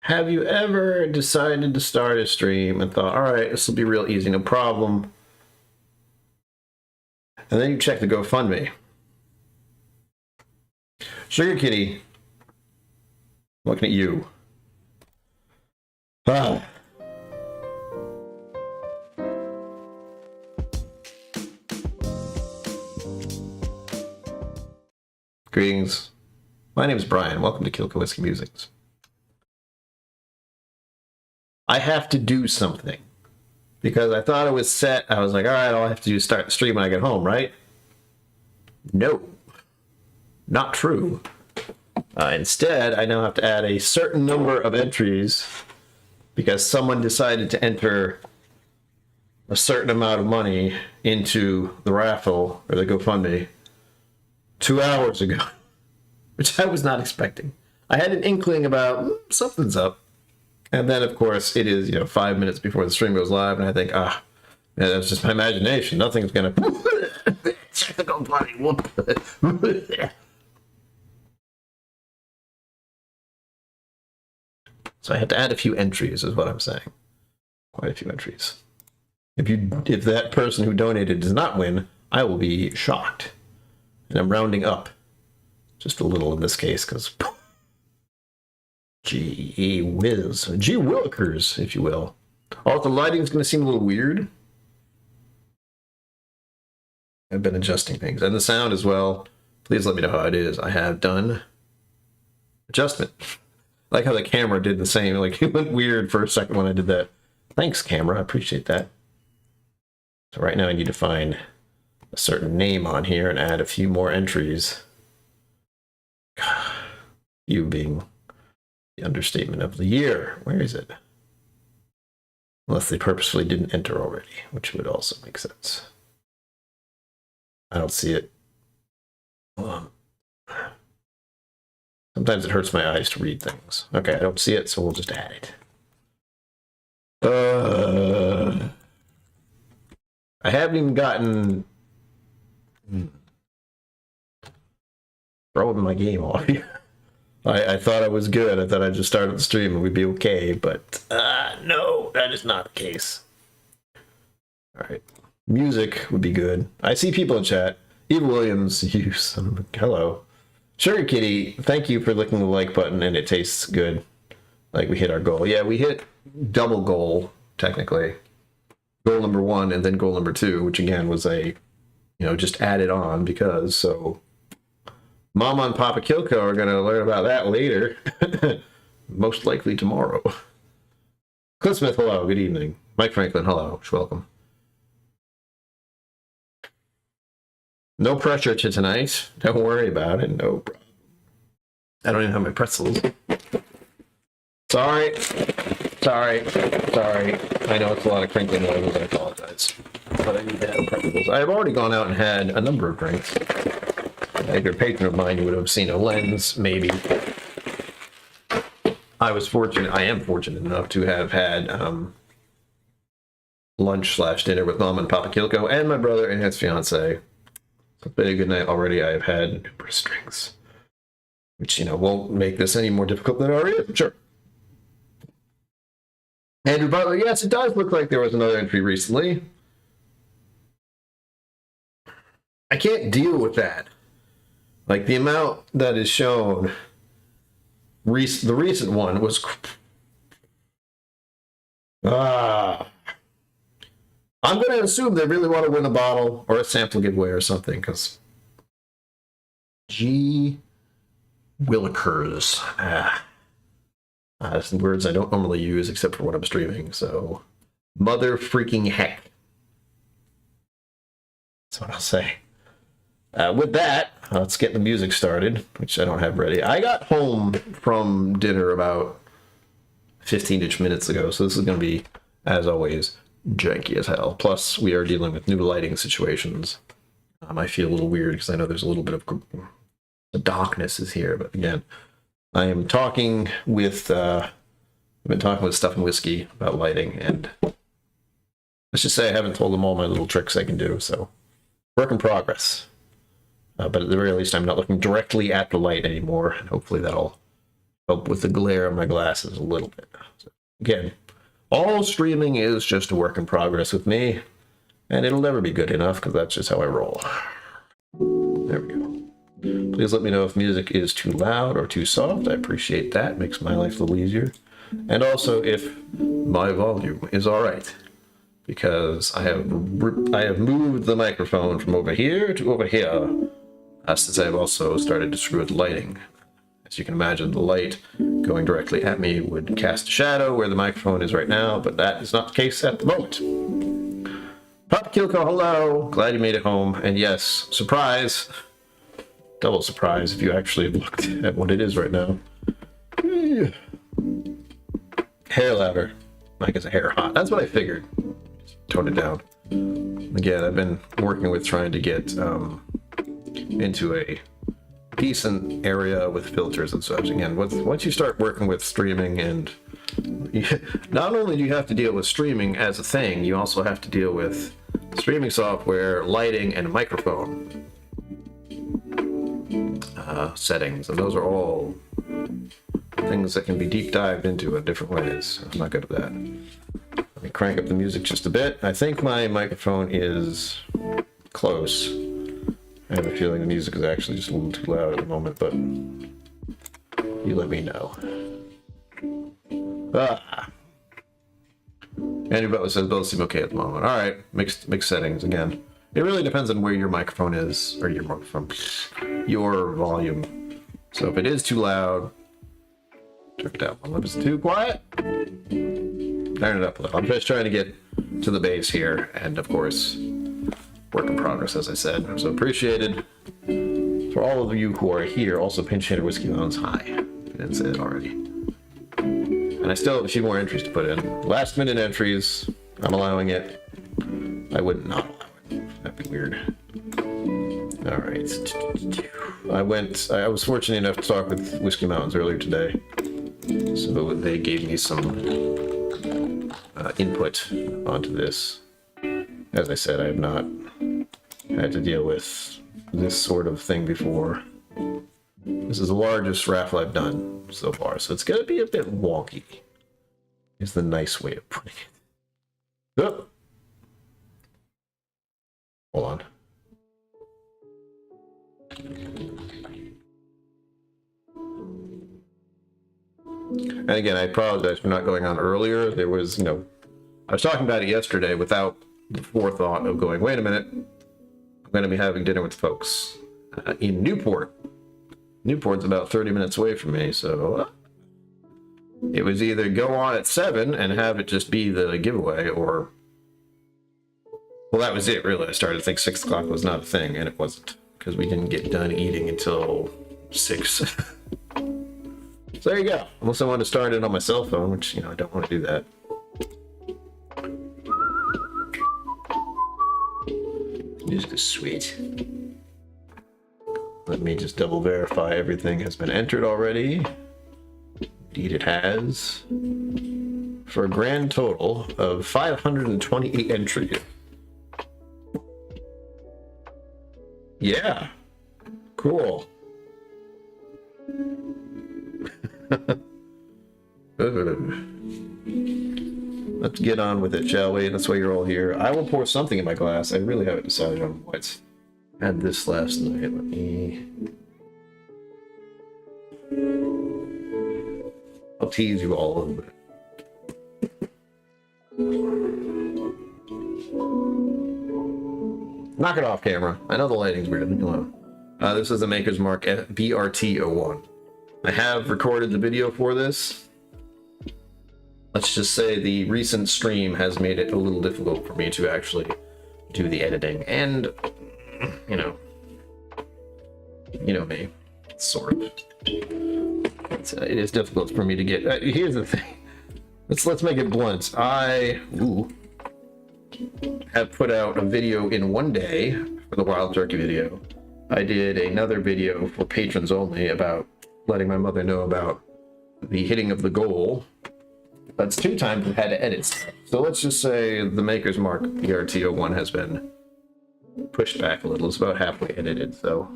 Have you ever decided to start a stream and thought, all right, this will be real easy, no problem. And then you check the GoFundMe. Sugar Kitty, looking at you. Ah. Greetings. My name is Brian. Welcome to KillCo Whiskey Musings. I have to do something because I thought it was set. I was like, all right, all I have to do is start the stream when I get home, right? No, not true. Instead, I now have to add a certain number of entries because someone decided to enter a certain amount of money into the raffle or the GoFundMe 2 hours ago, which I was not expecting. I had an inkling about something's up. And then, of course, it is, 5 minutes before the stream goes live, and I think, yeah, that's just my imagination. Nothing's going to... So I had to add a few entries, is what I'm saying. Quite a few entries. If that person who donated does not win, I will be shocked. And I'm rounding up just a little in this case, because... Gee whiz. Gee willikers, if you will. Oh, the lighting's going to seem a little weird. I've been adjusting things. And the sound as well. Please let me know how it is. I have done adjustment. I like how the camera did the same. Like, it went weird for a second when I did that. Thanks, camera. I appreciate that. So right now I need to find a certain name on here and add a few more entries. You being... the understatement of the year. Where is it? Unless they purposefully didn't enter already, which would also make sense. I don't see it. Sometimes it hurts my eyes to read things. Okay, I don't see it, so we'll just add it. I haven't even gotten... throwing my game off here. I thought I was good. I thought I'd just start the stream and we'd be okay, but no, that is not the case. All right. Music would be good. I see people in chat. Eva Williams, you son of a... Hello. Sugar Kitty, thank you for licking the like button, and it tastes good. Like we hit our goal. Yeah, we hit double goal, technically. Goal number 1 and then goal number 2, which again was a, just added on because, so... Mama and Papa KillCo are going to learn about that later. Most likely tomorrow. Cliff Smith, hello. Good evening. Mike Franklin, hello. Welcome. No pressure to tonight. Don't worry about it. No problem. I don't even have my pretzels. Sorry. I know it's a lot of crinkling noises. I apologize. But I need to have pretzels. I have already gone out and had a number of drinks. If you're a patron of mine, you would have seen a lens, maybe. I am fortunate enough to have had lunch/dinner with Mom and Papa KillCo and my brother and his fiance. So it's been a good night already. I have had numerous drinks, which, won't make this any more difficult than it already is, I'm sure. Andrew Butler, yes, it does look like there was another entry recently. I can't deal with that. Like, the amount that is shown, the recent one was... I'm going to assume they really want to win a bottle or a sample giveaway or something, because... Gee willikers. Some words I don't normally use except for when I'm streaming, so... Mother freaking heck. That's what I'll say. With that, let's get the music started, which I don't have ready. I got home from dinner about 15-ish minutes ago, so this is going to be, as always, janky as hell. Plus, we are dealing with new lighting situations. I feel a little weird because I know there's a little bit of... the darkness is here, but again, I am talking with... I've been talking with Stuff and Whiskey about lighting, and let's just say I haven't told them all my little tricks I can do, so work in progress. But at the very least, I'm not looking directly at the light anymore, and hopefully that'll help with the glare on my glasses a little bit. So, again, all streaming is just a work in progress with me, and it'll never be good enough because that's just how I roll. There we go. Please let me know if music is too loud or too soft. I appreciate that. Makes my life a little easier. And also if my volume is all right, because I have moved the microphone from over here to over here, since I've also started to screw with lighting. As you can imagine, the light going directly at me would cast a shadow where the microphone is right now, but that is not the case at the moment. Pop KillCo, hello! Glad you made it home. And yes, surprise! Double surprise if you actually looked at what it is right now. Hair louder. I guess a hair hot. That's what I figured. Just tone it down. Again, I've been working with trying to get into a decent area with filters and such. Again, once you start working with streaming, and not only do you have to deal with streaming as a thing, you also have to deal with streaming software, lighting, and microphone settings, and those are all things that can be deep dived into in different ways. I'm not good at that. Let me crank up the music just a bit. I think my microphone is close. I have a feeling the music is actually just a little too loud at the moment, but you let me know. Andrew Butler says both seem okay at the moment. All right, mixed settings again. It really depends on where your microphone is, or your volume. So if it is too loud, turn it down. If it's too quiet, turn it up a little. I'm just trying to get to the base here, and of course, work in progress, as I said. So appreciated for all of you who are here. Also, Pinch Hitter Whiskey Lounge, hi. I didn't say it already. And I still have a few more entries to put in. Last minute entries, I'm allowing it. I would not allow it. That'd be weird. All right. I was fortunate enough to talk with Whiskey Mountains earlier today. So they gave me some input onto this. As I said, I have not had to deal with this sort of thing before. This is the largest raffle I've done so far, so it's going to be a bit wonky, is the nice way of putting it. Oh. Hold on. And again, I apologize for not going on earlier. There was, I was talking about it yesterday without the forethought of going, wait a minute, I'm going to be having dinner with folks in Newport. Newport's about 30 minutes away from me, so it was either go on at 7 and have it just be the giveaway, or, well, that was it, really. I started to think 6 o'clock was not a thing, and it wasn't, because we didn't get done eating until 6. So there you go. Unless I want to start it on my cell phone, which, I don't want to do that. Music is sweet. Let me just double verify everything has been entered already. Indeed it has. For a grand total of 528 entries. Yeah. Cool. Let's get on with it, shall we? That's why you're all here. I will pour something in my glass. I really haven't decided on what. I had this last night. Let me... I'll tease you all a little bit. Knock it off, camera. I know the lighting's weird. Leave me alone. This is the Maker's Mark BRT01. I have recorded the video for this. Let's just say the recent stream has made it a little difficult for me to actually do the editing. And, you know me, sort of. It is difficult for me to get... here's the thing. Let's make it blunt. I have put out a video in one day for the Wild Turkey video. I did another video for patrons only about letting my mother know about the hitting of the goal. That's 2 times I've had to edit. So let's just say the Maker's Mark BRT01 has been pushed back a little. It's about halfway edited, so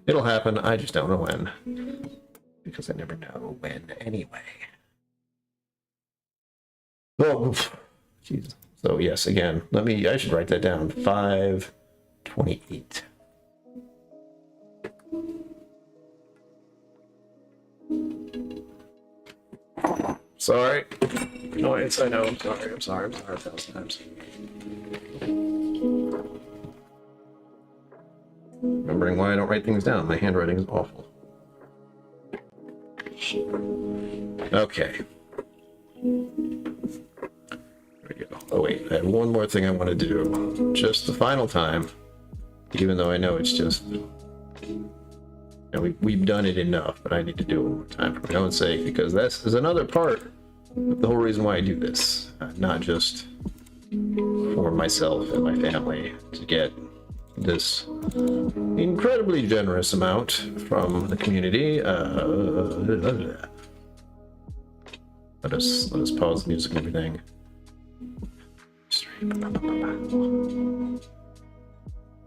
it'll happen. I just don't know when. because I never know when anyway. Oh, Jesus. So yes, again, I should write that down. 528. Sorry. Annoyance, I know. I'm sorry 1,000 times. Remembering why I don't write things down. My handwriting is awful. Okay. There we go. Oh wait, I have one more thing I want to do. Just the final time. Even though I know it's just... we've done it enough, but I need to do it one more time for my own sake, because this is another part of the whole reason why I do this. Not just for myself and my family to get this incredibly generous amount from the community. Let us pause the music and everything.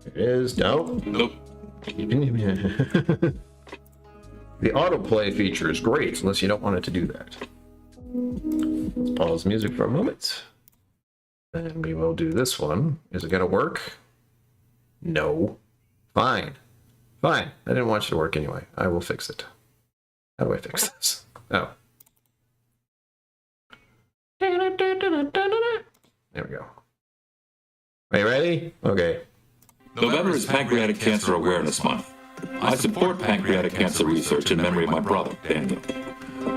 There it is. Nope. The autoplay feature is great, unless you don't want it to do that. Let's pause the music for a moment. And we will do this one. Is it going to work? No. Fine. Fine. I didn't want you to work anyway. I will fix it. How do I fix this? Oh. There we go. Are you ready? Okay. November is Pancreatic Cancer Awareness Month. I support pancreatic cancer research in memory of my brother, Daniel.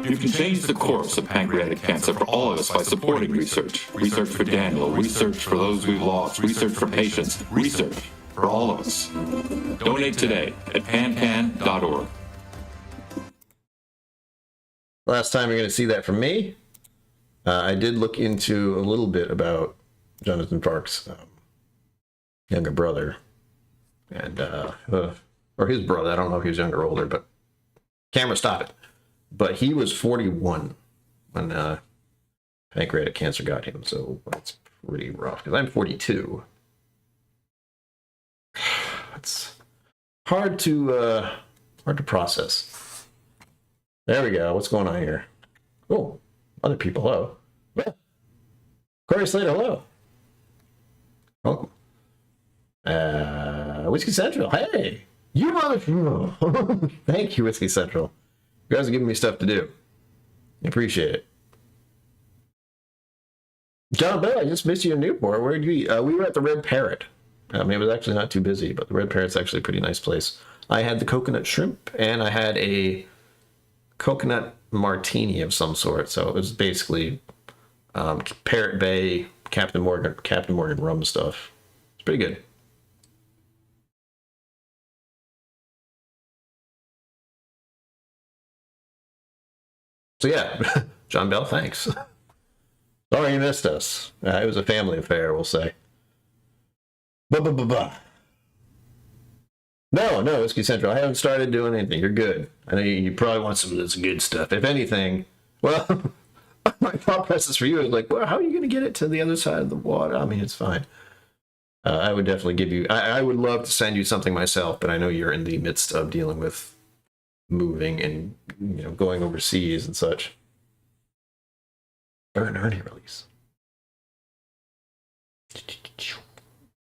You can change the course of pancreatic cancer for all of us by supporting research. Research for Daniel, research for those we've lost, research for patients, research for all of us. Donate today at pancan.org. Last time you're going to see that from me. I did look into a little bit about Jonathan Park's younger brother. And, or his brother. I don't know if he was younger or older, but camera, stop it. But he was 41 when pancreatic cancer got him, so that's pretty rough. Because I'm 42. It's hard to process. There we go. What's going on here? Oh, other people. Hello. Corey Slater. Hello. Welcome. Whiskey Central. Hey, you mother. Thank you, Whiskey Central. You guys are giving me stuff to do. I appreciate it. John Bell, I just missed you in Newport. Where did you? We were at the Red Parrot. It was actually not too busy, but the Red Parrot's actually a pretty nice place. I had the coconut shrimp, and I had a coconut martini of some sort. So it was basically Parrot Bay, Captain Morgan rum stuff. It's pretty good. So yeah, John Bell, thanks. Sorry you missed us. It was a family affair, we'll say. No, Whiskey Central. I haven't started doing anything. You're good. I know you probably want some of this good stuff. If anything, well, my thought process for you is like, well, how are you going to get it to the other side of the water? I mean, it's fine. I would definitely give you... I would love to send you something myself, but I know you're in the midst of dealing with moving and going overseas and such. Burn Ernie release.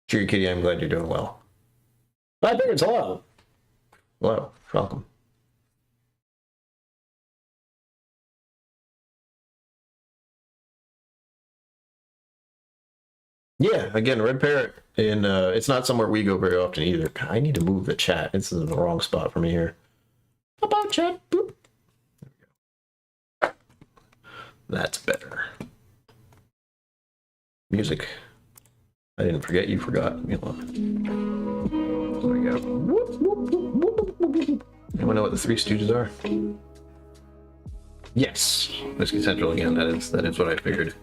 Cheery Kitty, I'm glad you're doing well. I think it's hello. Hello, welcome. Yeah, again, Red Parrot, and it's not somewhere we go very often either. God, I need to move the chat. It's in the wrong spot for me here. How about chat? Boop. There we go. That's better. Music. I didn't forget, you forgot. There we go. Anyone know what the Three Stooges are? Yes, Whiskey Central again. That is what I figured.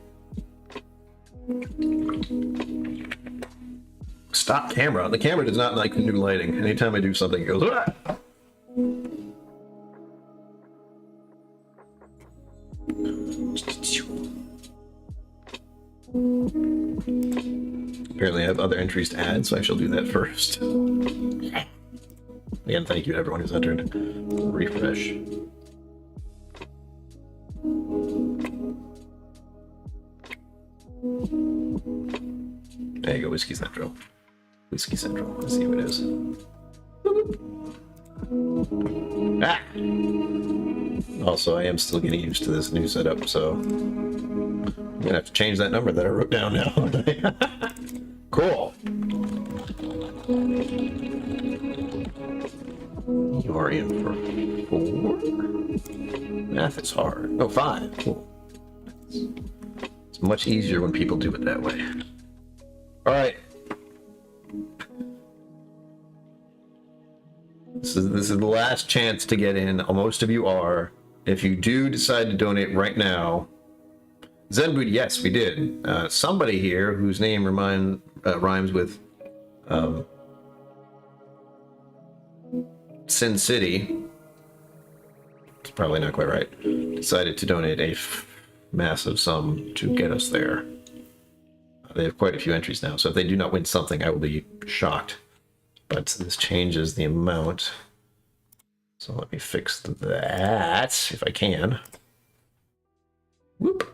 Stop camera. The camera does not like the new lighting. Anytime I do something, it goes. Ah! Apparently I have other entries to add, so I shall do that first. Again, thank you to everyone who's entered. Refresh. Whiskey Central. Whiskey Central. Let's see what it is. Ah! Also, I am still getting used to this new setup, so I'm gonna have to change that number that I wrote down now. Cool. You are in for 4. Math is hard. Oh, 5. Cool. It's much easier when people do it that way. All right. This is the last chance to get in. Most of you are. If you do decide to donate right now, Zenboot, yes, we did. Somebody here whose name rhymes with Sin City, it's probably not quite right, decided to donate a massive sum to get us there. They have quite a few entries now, so if they do not win something, I will be shocked. But this changes the amount. So let me fix that, if I can. Whoop.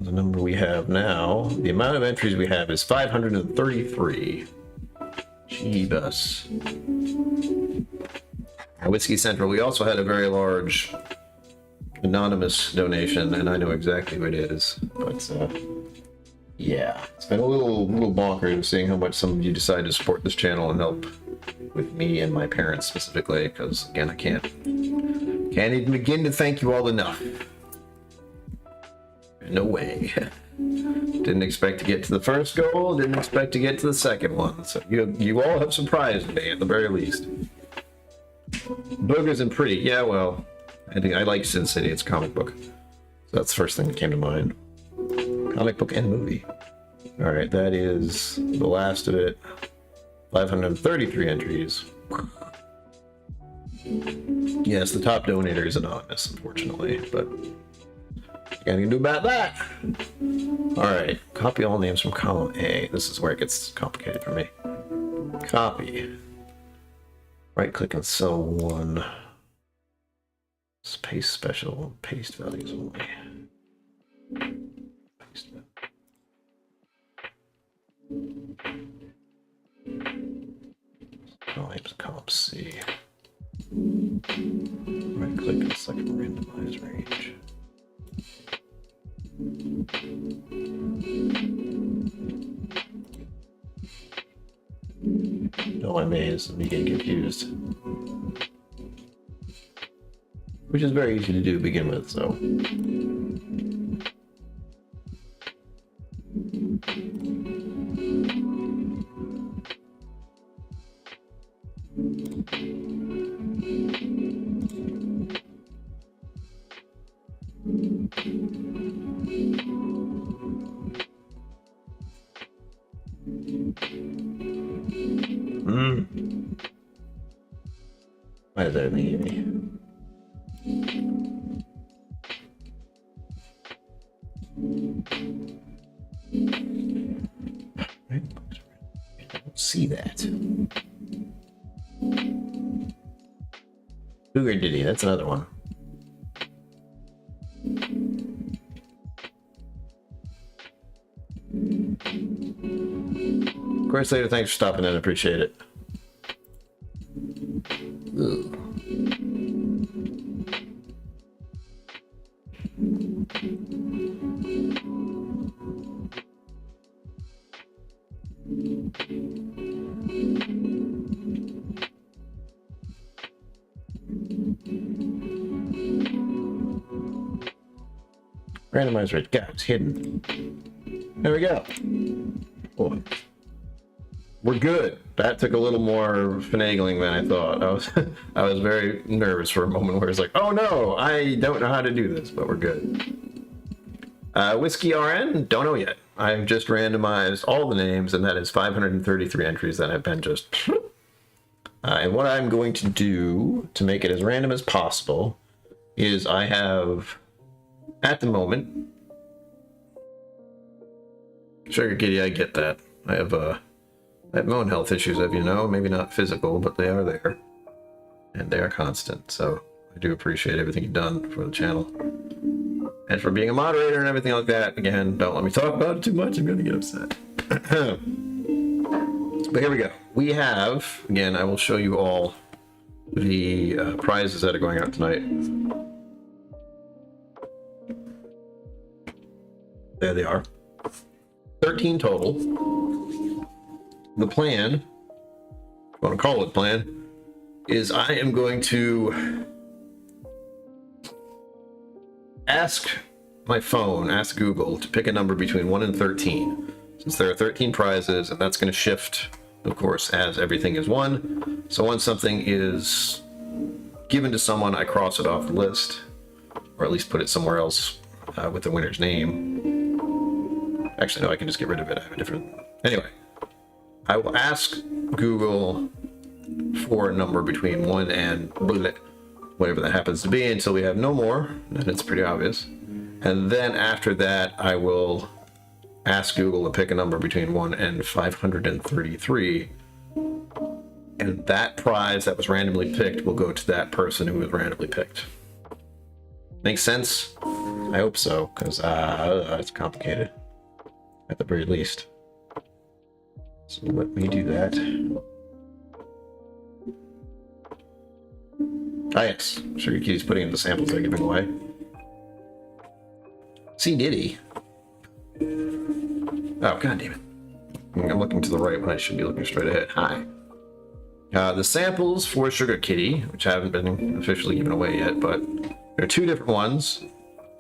The number we have now, the amount of entries we have is 533. Jeebus. Whiskey Central, we also had a very large anonymous donation, and I know exactly what it is. But yeah, it's been a little bonkers seeing how much some of you decide to support this channel and help with me and my parents specifically, because again, I can't even begin to thank you all enough. No way. Didn't expect to get to the first goal, didn't expect to get to the second one. So you all have surprised me at the very least. Boogers and Pretty, yeah, well, I like Sin City, it's a comic book. So that's the first thing that came to mind. Comic book and movie. Alright, that is the last of it. 533 entries. Yes, the top donator is anonymous, unfortunately, but gotta do about that. Alright, copy all names from column A. This is where it gets complicated for me. Copy. Right click on cell 1. Paste special, paste values only. Paste. Names column C. Right click and select randomize range. No, I may as me getting confused. Which is very easy to do to begin with, so. Why does everything hit me? I don't see that. Cougar Diddy, that's another one. Of course, later, thanks for stopping in, appreciate it. Ugh. Randomize rate, God, it's hidden. There we go. Boy. We're good. That took a little more finagling than I thought. I was very nervous for a moment where it's like, oh no, I don't know how to do this, but we're good. Whiskey RN, don't know yet. I've just randomized all the names, and that is 533 entries that have been just... and what I'm going to do to make it as random as possible is I have, at the moment... Sugar Kitty, I get that. I have my own health issues, as you know. Maybe not physical, but they are there. And they are constant, so I do appreciate everything you've done for the channel. And for being a moderator and everything like that. Again, don't let me talk about it too much, I'm gonna get upset. But here we go. We have, again, I will show you all the prizes that are going out tonight. There they are. 13 total. The plan, if you want to call it plan, is I am going to ask my phone, ask Google to pick a number between 1 and 13. Since there are 13 prizes, and that's going to shift, of course, as everything is won. So once something is given to someone, I cross it off the list, or at least put it somewhere else with the winner's name. Actually, no, I can just get rid of it. I have a different... Anyway, I will ask Google for a number between 1 and whatever that happens to be until we have no more. Then it's pretty obvious. And then after that, I will ask Google to pick a number between 1 and 533. And that prize that was randomly picked will go to that person who was randomly picked. Makes sense? I hope so, because it's complicated, at the very least. So let me do that. Ah, yes. Sugar Kitty's putting in the samples they're giving away. See, Diddy. Oh, god damn it. I'm looking to the right when I should be looking straight ahead. Hi. The samples for Sugar Kitty, which haven't been officially given away yet, but there are two different ones.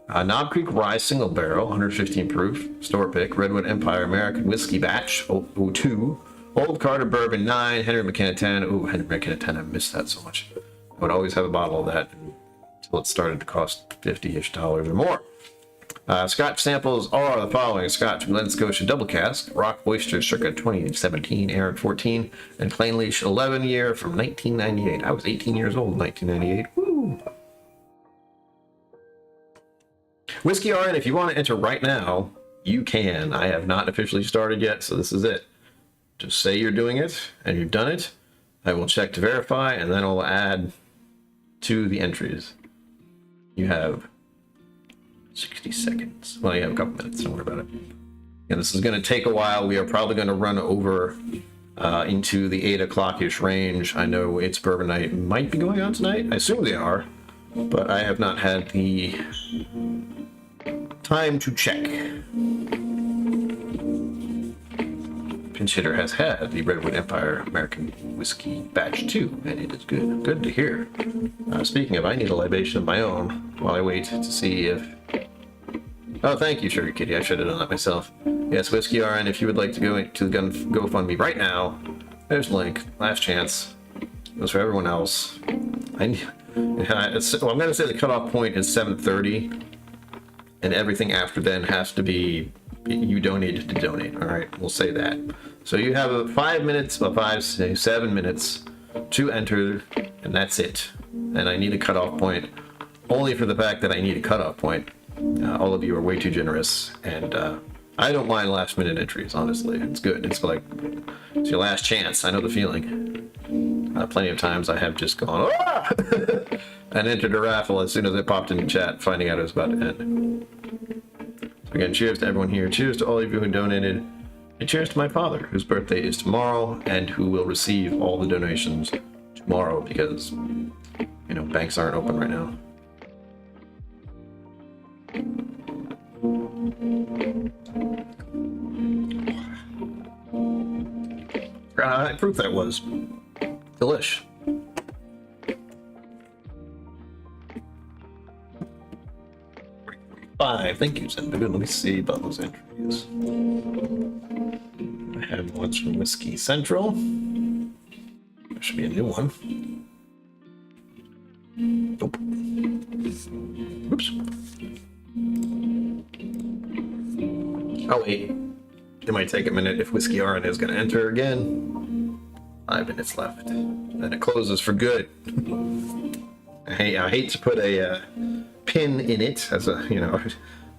Knob Creek Rye Single Barrel, 115 proof, store pick, Redwood Empire American Whiskey Batch, 02, Old Carter Bourbon 9, Henry McKenna 10. Ooh, Henry McKenna 10, I missed that so much. I would always have a bottle of that until it started to cost $50-ish or more. Scotch samples are the following: Scotch Glen Scotia Double Cask, Rock Oyster circa 2017, Aaron 14, and Plainleash 11 year from 1998. I was 18 years old in 1998. Woo! Whiskey RN, if you want to enter right now, you can. I have not officially started yet, so this is it. Just say you're doing it, and you've done it. I will check to verify, and then I'll add to the entries. You have 60 seconds. Well, you have a couple minutes, don't worry about it. And this is going to take a while. We are probably going to run over into the 8 o'clock-ish range. I know It's Bourbon Night might be going on tonight. I assume they are, but I have not had the time to check. Pinch Hitter has had the Redwood Empire American Whiskey Batch 2, and it is good. Good to hear. Speaking of, I need a libation of my own while I wait to see if... Oh, thank you, Sugar Kitty. I should have done that myself. Yes, Whiskey RN, if you would like to go to the GoFundMe right now, there's the link. Last chance. It was for everyone else. I'm going to say the cutoff point is 7:30, and everything after then has to be you donated to donate. All right, we'll say that. So you have 5 minutes, 7 minutes to enter, and that's it. And I need a cutoff point only for the fact that I need a cutoff point. All of you are way too generous, and I don't mind last minute entries, honestly. It's good. It's like, it's your last chance. I know the feeling. Plenty of times I have just gone, ah! and entered a raffle as soon as it popped into chat, finding out it was about to end. So again, cheers to everyone here. Cheers to all of you who donated. And cheers to my father, whose birthday is tomorrow, and who will receive all the donations tomorrow because, you know, banks aren't open right now. How proof that was. Delish. Five. Thank you, Zen. Let me see about those entries. I have one from Whiskey Central. There should be a new one. Nope. Oops. Oh, wait. It might take a minute if Whiskey RN is going to enter again. 5 minutes left. Then it closes for good. I hate to put a pin in it, as a, you know,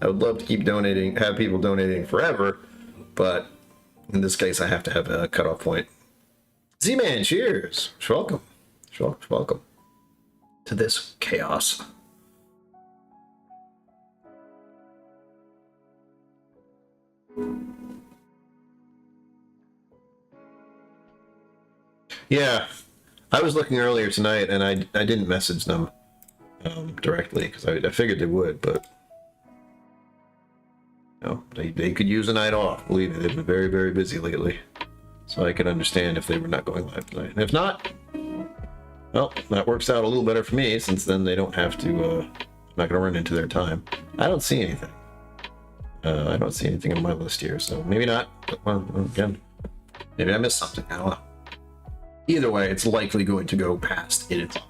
I would love to keep donating, have people donating forever, but in this case I have to have a cutoff point. Z-Man, cheers! Welcome. Welcome to this chaos. Yeah, I was looking earlier tonight, and I didn't message them directly because I figured they would, but they could use a night off. Believe me, they've been very, very busy lately, so I could understand if they were not going live tonight. And if not, well, that works out a little better for me, since then they don't have to. I'm not going to run into their time. I don't see anything. I don't see anything on my list here, so maybe not. Well, again, maybe I missed something. I don't know. Either way, it's likely going to go past 8 o'clock.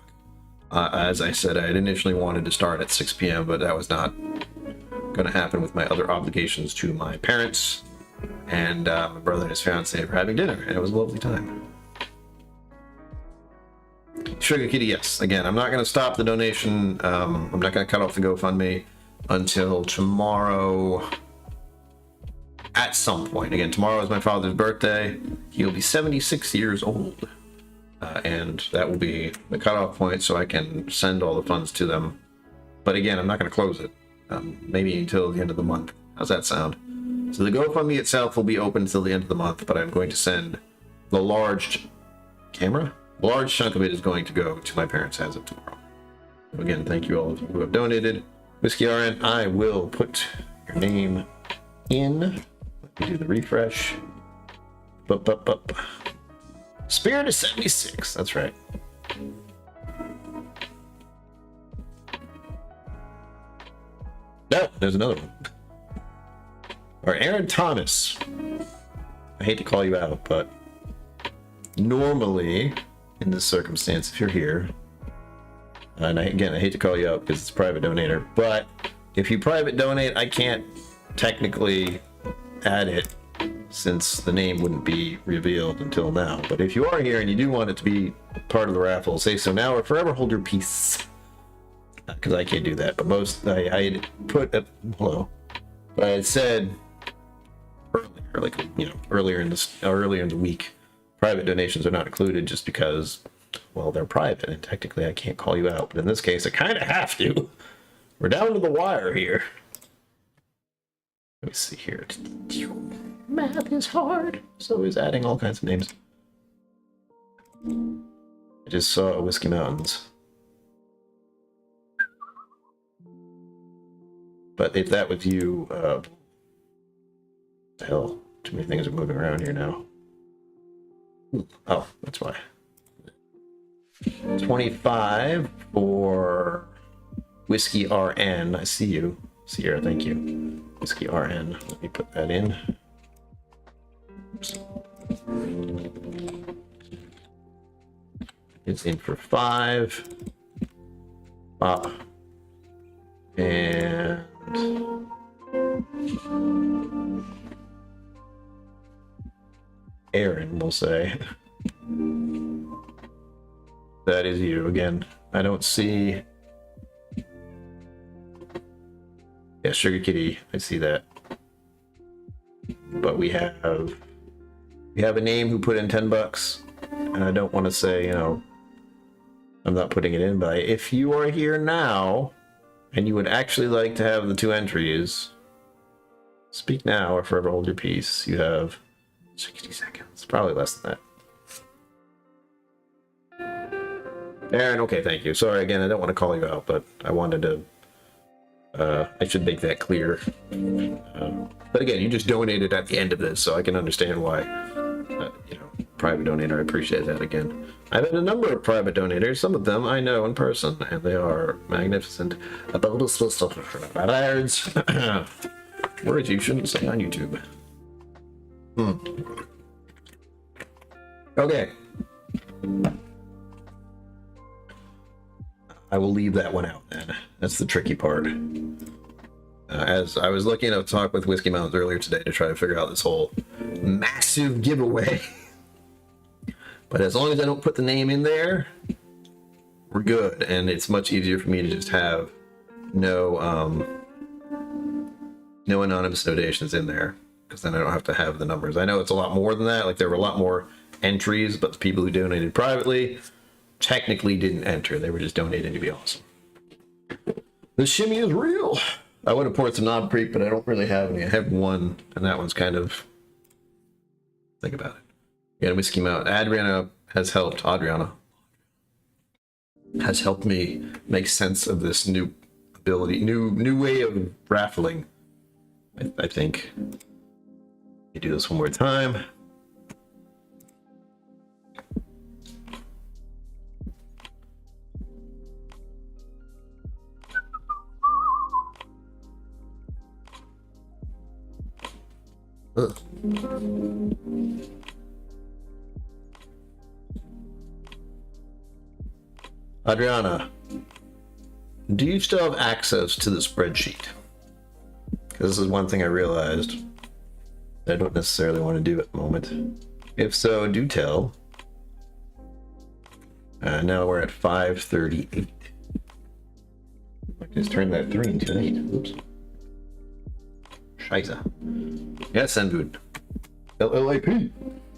As I said, I had initially wanted to start at 6 p.m., but that was not going to happen with my other obligations to my parents and my brother and his fiance for having dinner, and it was a lovely time. Sugar Kitty, yes. Again, I'm not going to stop the donation. I'm not going to cut off the GoFundMe until tomorrow at some point. Again, tomorrow is my father's birthday. He'll be 76 years old. And that will be the cutoff point so I can send all the funds to them. But again, I'm not going to close it. Maybe until the end of the month. How's that sound? So the GoFundMe itself will be open until the end of the month, but I'm going to send the large chunk of it is going to go to my parents as of tomorrow. So again, thank you all of you who have donated. Whiskey RN, I will put your name in. Let me do the refresh. Spirit is 76. That's right. No, there's another one. Or Aaron Thomas. I hate to call you out, but normally in this circumstance, if you're here, and again, I hate to call you out because it's a private donator, but if you private donate, I can't technically add it since the name wouldn't be revealed until now. But if you are here and you do want it to be part of the raffle, say so now or forever hold your peace. Because I can't do that. But I had put hello. But I had said earlier in the week, private donations are not included just because, well, they're private and technically I can't call you out. But in this case, I kind of have to. We're down to the wire here. Let me see here. Math is hard. So he's adding all kinds of names. I just saw Whiskey Mountains. But if that was you, hell, too many things are moving around here now. Oh, that's why. 25 for Whiskey RN. I see you. Sierra, thank you. Whiskey RN. Let me put that in. Oops. It's in for 5. Bop. And Aaron will say. That is you again. I don't see. Yeah, Sugar Kitty. I see that. But we have a name who put in $10, and I don't want to say, I'm not putting it in. But if you are here now, and you would actually like to have the 2 entries, speak now or forever hold your peace. You have 60 seconds. Probably less than that. Aaron, okay, thank you. Sorry again, I don't want to call you out, but I wanted to. I should make that clear. But again, you just donated at the end of this, so I can understand why. Private donator, I appreciate that again. I've had a number of private donators. Some of them I know in person, and they are magnificent. Words you shouldn't say on YouTube. Okay. I will leave that one out then. That's the tricky part. As I was looking to talk with Whiskey Mountains earlier today to try to figure out this whole massive giveaway. But as long as I don't put the name in there, we're good. And it's much easier for me to just have no anonymous donations in there, because then I don't have to have the numbers. I know it's a lot more than that. Like, there were a lot more entries, but the people who donated privately technically didn't enter. They were just donating to be awesome. The shimmy is real. I would have poured some Knob Creek, but I don't really have any. I have one, and that one's kind of... Think about it. Yeah, Whiskey Mountain. Adriana has helped. Adriana has helped me make sense of this new ability, new way of raffling. I think. You do this one more time. Ugh. Adriana, do you still have access to the spreadsheet? Because this is one thing I realized I don't necessarily want to do at the moment. If so, do tell. Now we're at 5:38. I just turned that 3 into an 8. Oops. Scheiße. Yeah, Senbud. LLAP.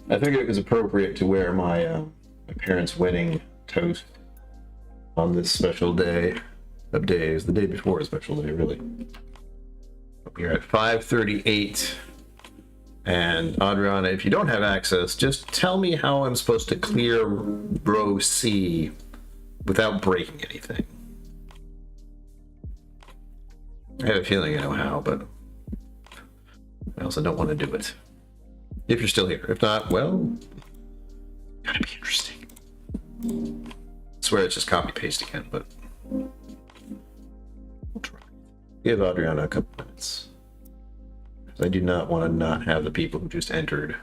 I figured it was appropriate to wear my my parents' wedding toast on this special day of days, the day before a special day, really. We're at 5:38. And Adriana, if you don't have access, just tell me how I'm supposed to clear row C without breaking anything. I have a feeling I know how, but I also don't want to do it. If you're still here. If not, well, gotta be interesting. I swear it's just copy paste again, but we'll try. Give Adriana a couple minutes. I do not want to not have the people who just entered.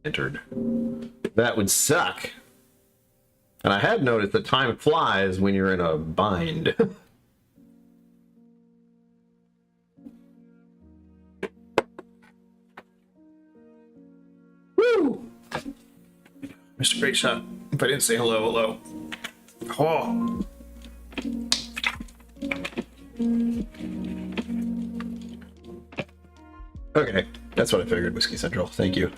That would suck. And I had noticed that time flies when you're in a bind. Woo! Mr. Great Shot. If I didn't say hello. Oh. Okay, that's what I figured, Whiskey Central. Thank you.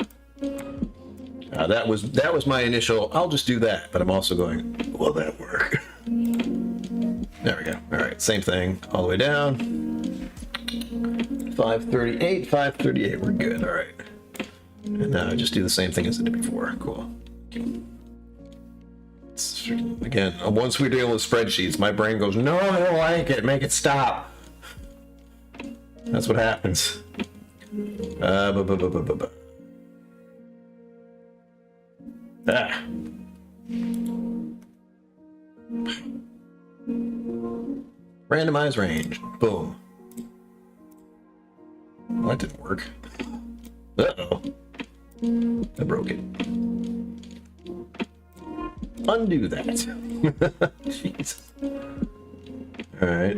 That was my initial, I'll just do that, but I'm also going, will that work? There we go. All right, same thing, all the way down. 5:38, we're good, all right. And now just do the same thing as I did before, cool. Again, once we're dealing with spreadsheets, my brain goes, no, I don't like it, make it stop. That's what happens. Ah. Randomize range. Boom. Well, that didn't work. Uh-oh. I broke it. Undo that. Jeez. Alright.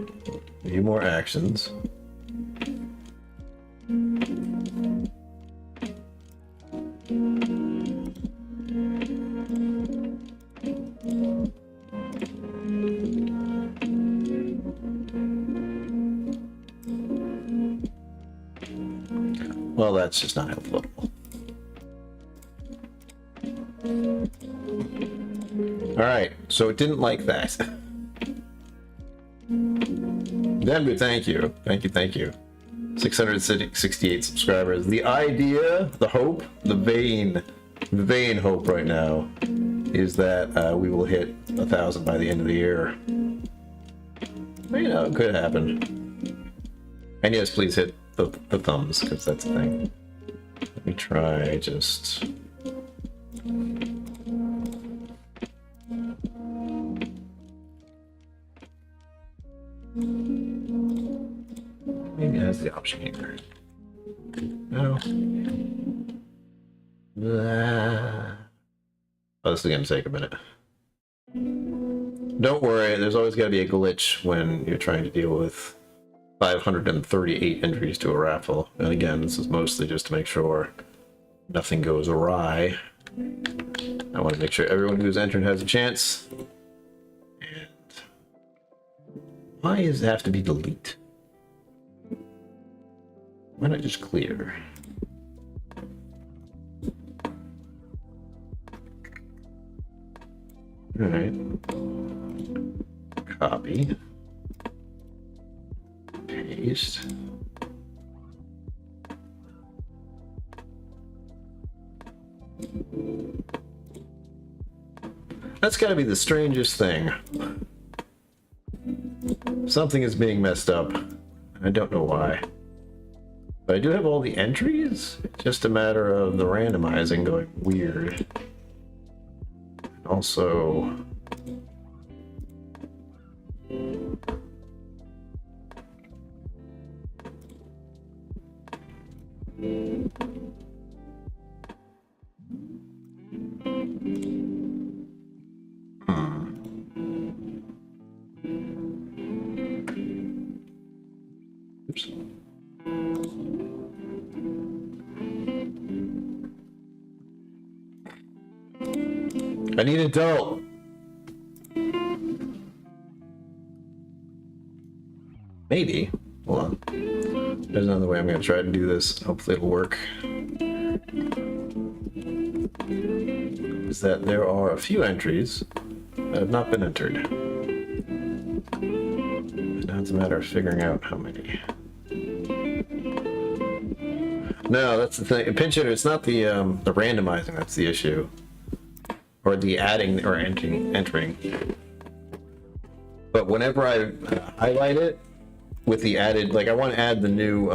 A few more actions. Well, that's just not helpful. Alright, so it didn't like that. Denver, thank you. Thank you. 668 subscribers. The idea, the hope, the vain hope right now is that we will hit 1,000 by the end of the year. But, you know, it could happen. And yes, please hit the thumbs, because that's the thing. Let me try just... Maybe it has the option here. No. Oh, this is gonna take a minute. Don't worry, there's always gotta be a glitch when you're trying to deal with 538 entries to a raffle. And again, this is mostly just to make sure nothing goes awry. I want to make sure everyone who's entered has a chance. And why does it have to be delete? Why not just clear? All right. Copy. Paste. That's gotta be the strangest thing. Something is being messed up. I don't know why. But I do have all the entries. It's just a matter of the randomizing going weird. Also... Oops. I need adult. Maybe. Hold on. There's another way I'm going to try to do this. Hopefully it'll work. Is that there are a few entries that have not been entered. Now it's a matter of figuring out how many. No, that's the thing. Pinch hitter, it's not the randomizing that's the issue. Or the adding or entering. But whenever I highlight it with the added, like I want to add the new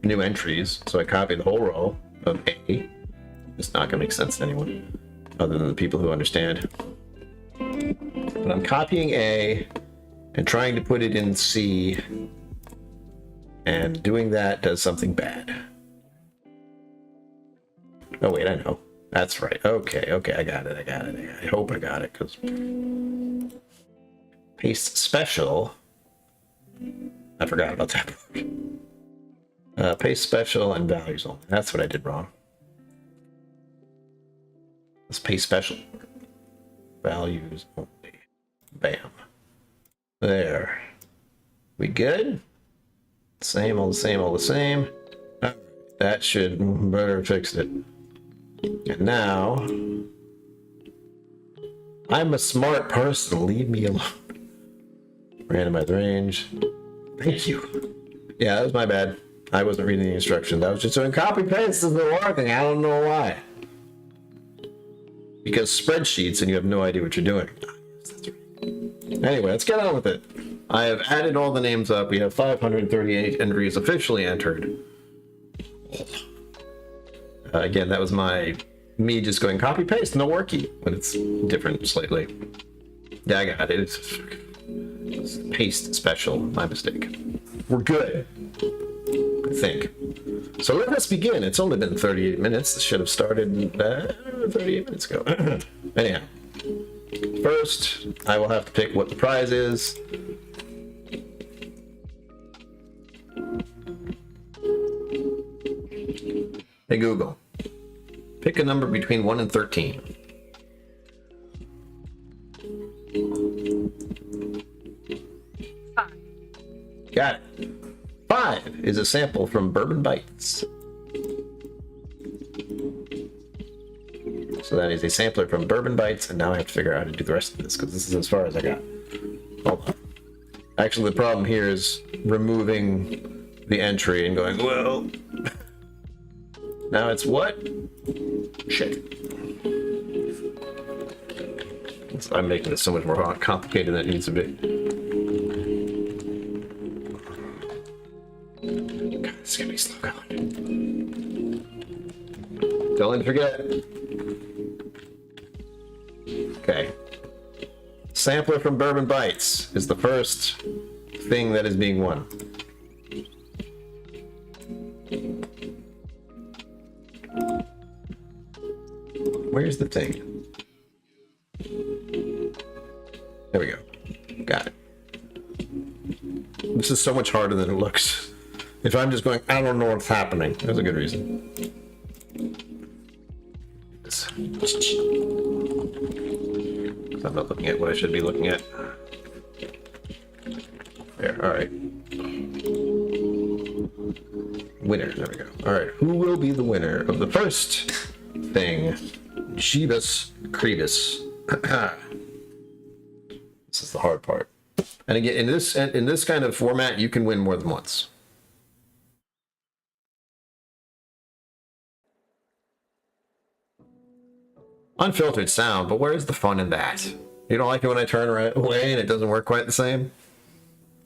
entries, so I copy the whole row of A. It's not going to make sense to anyone other than the people who understand. But I'm copying A and trying to put it in C, and doing that does something bad. Oh wait, I know. That's right. Okay, I got it. I hope I got it, because paste special. I forgot about that part. Paste special and values only. That's what I did wrong. Let's paste special. Values only. Bam. There. We good? Same, all the same, all the same. That should better fix it. And now, I'm a smart person. Leave me alone. Randomize range. Thank you. Yeah, that was my bad. I wasn't reading the instructions. I was just doing copy paste isn't working. I don't know why. Because spreadsheets and you have no idea what you're doing. That's right. Anyway, let's get on with it. I have added all the names up. We have 538 entries officially entered. Again, that was me just going copy paste, no worky, but it's different slightly. Yeah, I got it. It's paste special. My mistake. We're good, I think. So let us begin. It's only been 38 minutes. This should have started 38 minutes ago. Anyhow, first I will have to pick what the prize is. Hey Google, pick a number between 1 and 13. Got it. 5 is a sample from Bourbon Bites. So that is a sampler from Bourbon Bites, and now I have to figure out how to do the rest of this, because this is as far as I got. Hold on. Actually, the problem here is removing the entry and going, well... Now it's what? Shit. I'm making this so much more complicated than it needs to be. God, this is gonna be slow going. Don't forget. Okay. Sampler from Bourbon Bites is the first thing that is being won. Where's the thing? There we go. Got it. This is so much harder than it looks. If I'm just going, I don't know what's happening. There's a good reason. I'm not looking at what I should be looking at. There, alright. Winner, there we go. Alright, who will be the winner of the first thing? Jeebus Creebus. This is the hard part. And again, in this kind of format, you can win more than once. Unfiltered sound, but where's the fun in that? You don't like it when I turn away and it doesn't work quite the same?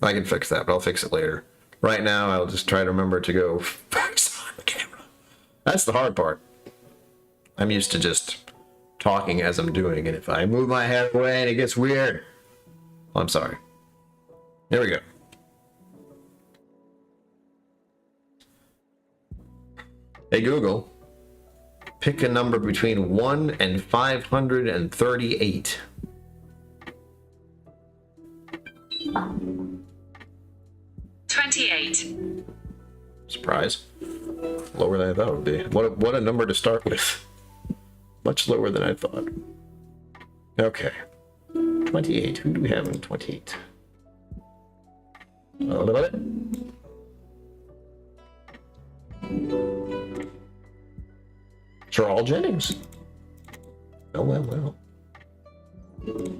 I can fix that, but I'll fix it later. Right now, I'll just try to remember to go focus on the camera. That's the hard part. I'm used to just talking as I'm doing, and if I move my head away and it gets weird, well, I'm sorry. Here we go. Hey Google, pick a number between 1 and 538. Surprise. Lower than I thought it would be. What a number to start with. Much lower than I thought. Okay. 28. Who do we have in 28? A little bit. Charles Jennings. Well.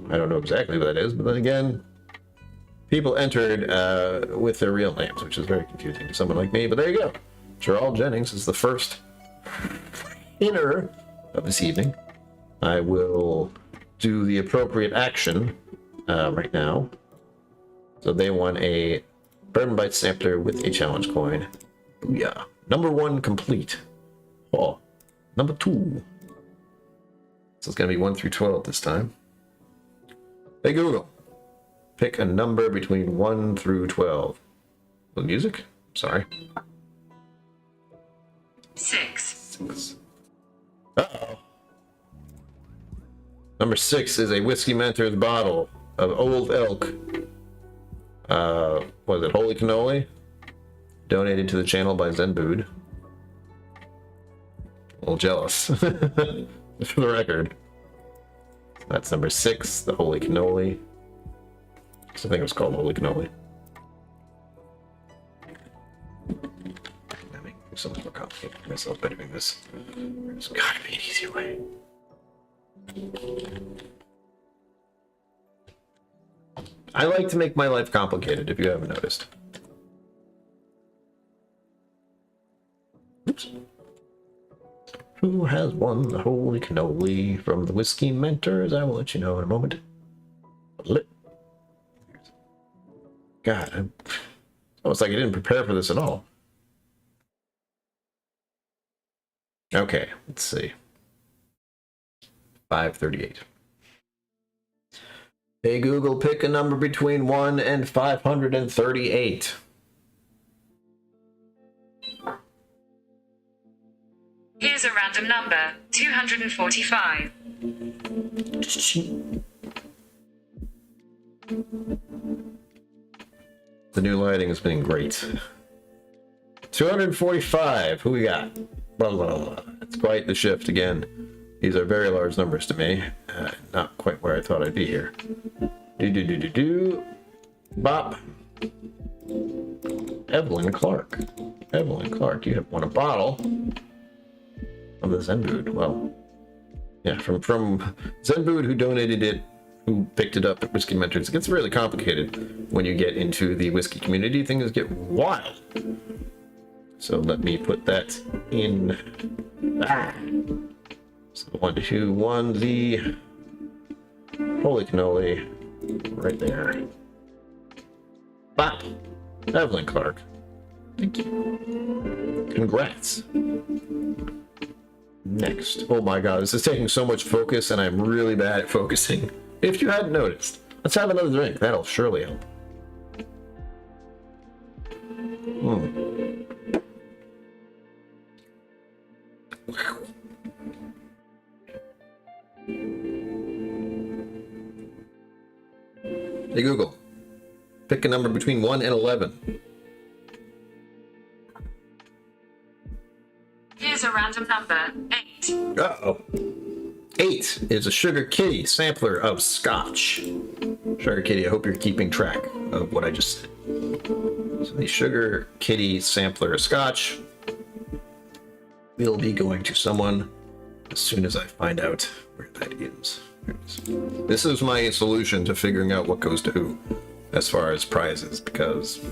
I don't know exactly what that is, but then again, people entered with their real names, which is very confusing to someone like me, but there you go. Charles Jennings is the first winner of this evening. I will do the appropriate action right now. So they won a Bourbon Bite sampler with a challenge coin. Booyah. Number 1 complete. Oh, number 2. So it's going to be 1 through 12 this time. Hey Google, pick a number between 1 through 12. The music? Sorry. 6. Uh-oh. Number 6 is a Whiskey Mentor's bottle of Old Elk. Was it Holy Cannoli? Donated to the channel by Zenbood. A little jealous. For the record. That's number 6, the Holy Cannoli. I think it was called Holy Cannoli. That makes it so much more complicated for myself by doing this. There's gotta be an easier way. I like to make my life complicated, if you haven't noticed. Oops. Who has won the Holy Cannoli from the Whiskey Mentors? I will let you know in a moment. God, it's almost like I didn't prepare for this at all. Okay, let's see. 538. Hey Google, pick a number between 1 and 538. Here's a random number, 245. The new lighting has been great. 245. Who we got? Blah, blah, blah. It's quite the shift again. These are very large numbers to me. Not quite where I thought I'd be here. Bop. Evelyn Clark. Evelyn Clark, you have won a bottle of the Zenbood. Well, yeah, from Zenbood, who donated it, who picked it up at Whiskey Mentors. It gets really complicated when you get into the whiskey community. Things get wild. So let me put that in. So the one who won the Holy Cannoli right there. Bop. Evelyn Clark. Thank you. Congrats. Next. Oh my god, this is taking so much focus and I'm really bad at focusing. If you hadn't noticed. Let's have another drink. That'll surely help. Hey Google, pick a number between 1 and 11. Here's a random number, 8. Uh-oh. 8 is a Sugar Kitty sampler of Scotch. Sugar Kitty, I hope you're keeping track of what I just said. So the Sugar Kitty sampler of Scotch will be going to someone as soon as I find out where that is. This is my solution to figuring out what goes to who as far as prizes, because,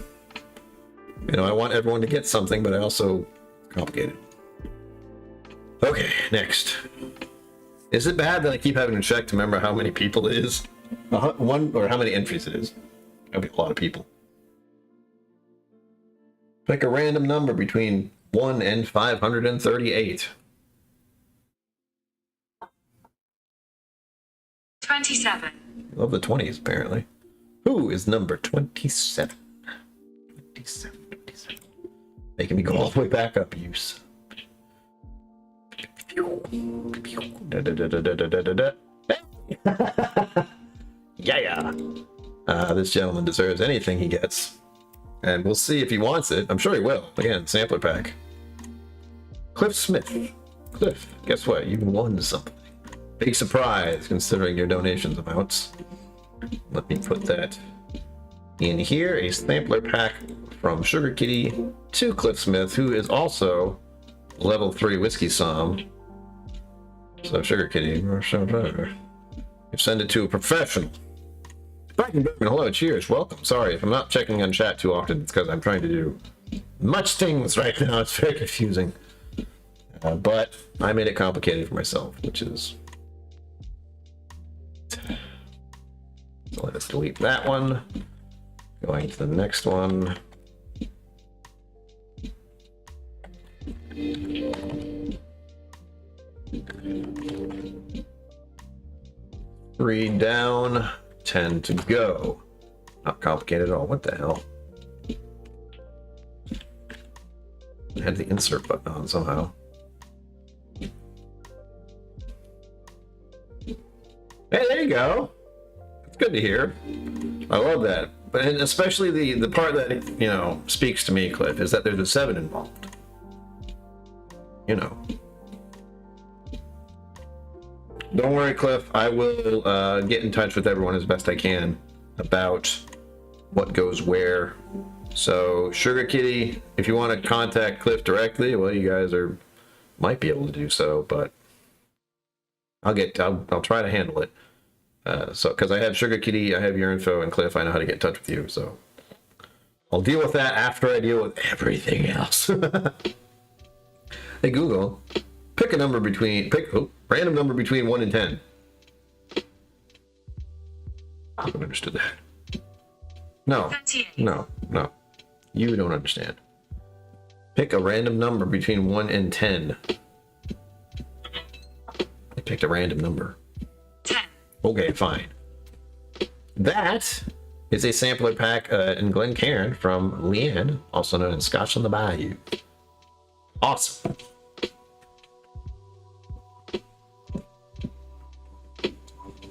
you know, I want everyone to get something, but I also complicated. Okay, next. Is it bad that I keep having to check to remember how many people it is? One, or how many entries it is? That'd be a lot of people. Pick a random number between 1 and 538. 27. Love the 20s, apparently. Who is number 27? 27. Making me go all the way back up, use. Yeah. This gentleman deserves anything he gets. And we'll see if he wants it. I'm sure he will. Again, sampler pack. Cliff Smith. Cliff, guess what? You won something. Big surprise, considering your donations amounts. Let me put that in here. A sampler pack from Sugar Kitty to Cliff Smith, who is also level 3 whiskey somm. So Sugar Kitty, you send it to a professional. Bourbon, hello, cheers, welcome. Sorry if I'm not checking on chat too often. It's because I'm trying to do much things right now. It's very confusing. But I made it complicated for myself, which is... So let us delete that one. Going to the next one. Three down, 10 to go. Not complicated at all. What the hell? I had the insert button on somehow. Hey, there you go. It's good to hear. I love that. But and especially the part that, you know, speaks to me, Cliff, is that there's a 7 involved. You know. Don't worry, Cliff. I will get in touch with everyone as best I can about what goes where. So, Sugar Kitty, if you want to contact Cliff directly, well, you guys might be able to do so, but I'll try to handle it. So, because I have Sugar Kitty, I have your info, and Cliff, I know how to get in touch with you. So, I'll deal with that after I deal with everything else. Hey Google, pick a number between random number between 1 and 10. I don't understood that. No, 38. no, you don't understand. Pick a random number between 1 and 10. I picked a random number. 10. Okay, fine. That is a sampler pack in Glencairn from Leanne, also known as Scotch on the Bayou. Awesome.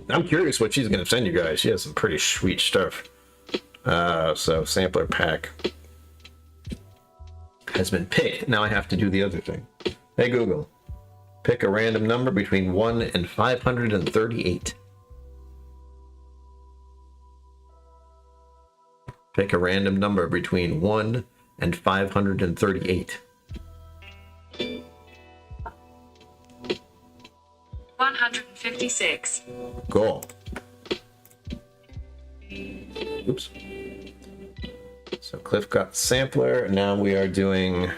I'm curious what she's going to send you guys. She has some pretty sweet stuff. So sampler pack has been picked. Now I have to do the other thing. Hey Google, pick a random number between 1 and 538. Pick a random number between 1 and 538. 156. Cool. Oops. So Cliff got sampler. Now we are doing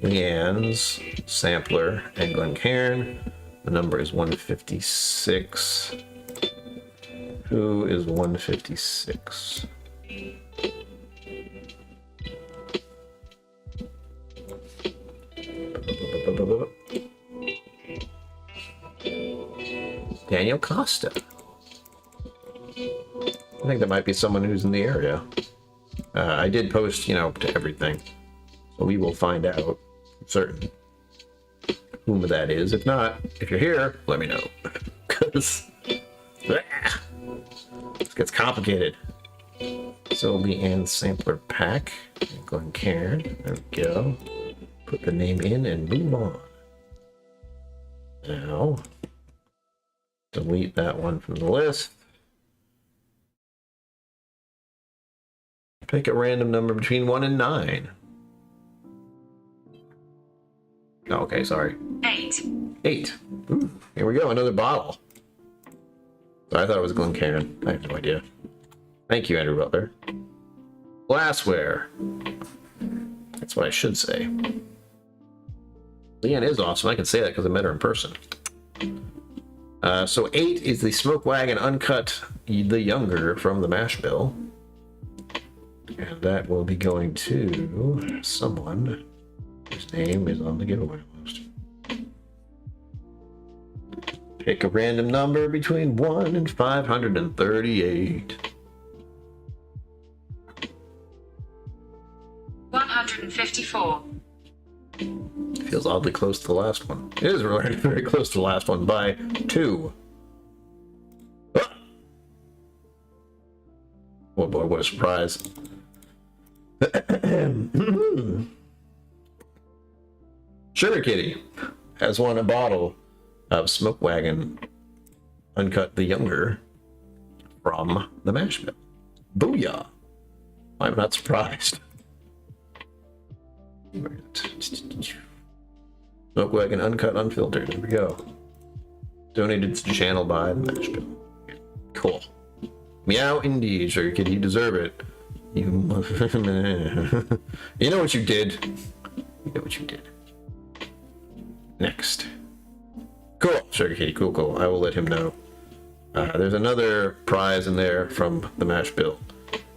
Leanne's sampler and Glencairn. The number is 156. Who is 156? Daniel Costa. I think that might be someone who's in the area. I did post, you know, to everything. So we will find out for certain whom that is. If not, if you're here, let me know. Because this gets complicated. So Leanne sampler pack. Glencairn. There we go. Put the name in and move on. Now, delete that one from the list. Pick a random number between 1 and 9. Oh, okay, sorry. 8. 8. Ooh, here we go, another bottle. I thought it was Glencairn. I have no idea. Thank you, Andrew Butler. Glassware. That's what I should say. Leanne is awesome. I can say that because I met her in person. So 8 is the Smoke Wagon Uncut, the younger from the mash bill. And that will be going to someone whose name is on the giveaway list. Pick a random number between 1 and 538. 154. Feels oddly close to the last one. It is really very close to the last one by 2. Ah! Oh boy, what a surprise. Sugar Kitty has won a bottle of Smoke Wagon Uncut the Younger from the mash bill. Booyah! I'm not surprised. Smoke Wagon Uncut Unfiltered. There we go. Donated to the channel by the mash bill. Cool. Meow indeed, Sugar Kitty. You deserve it. You know what you did. You know what you did. Next. Cool, Sugar Kitty. Cool. I will let him know. There's another prize in there from the mash bill.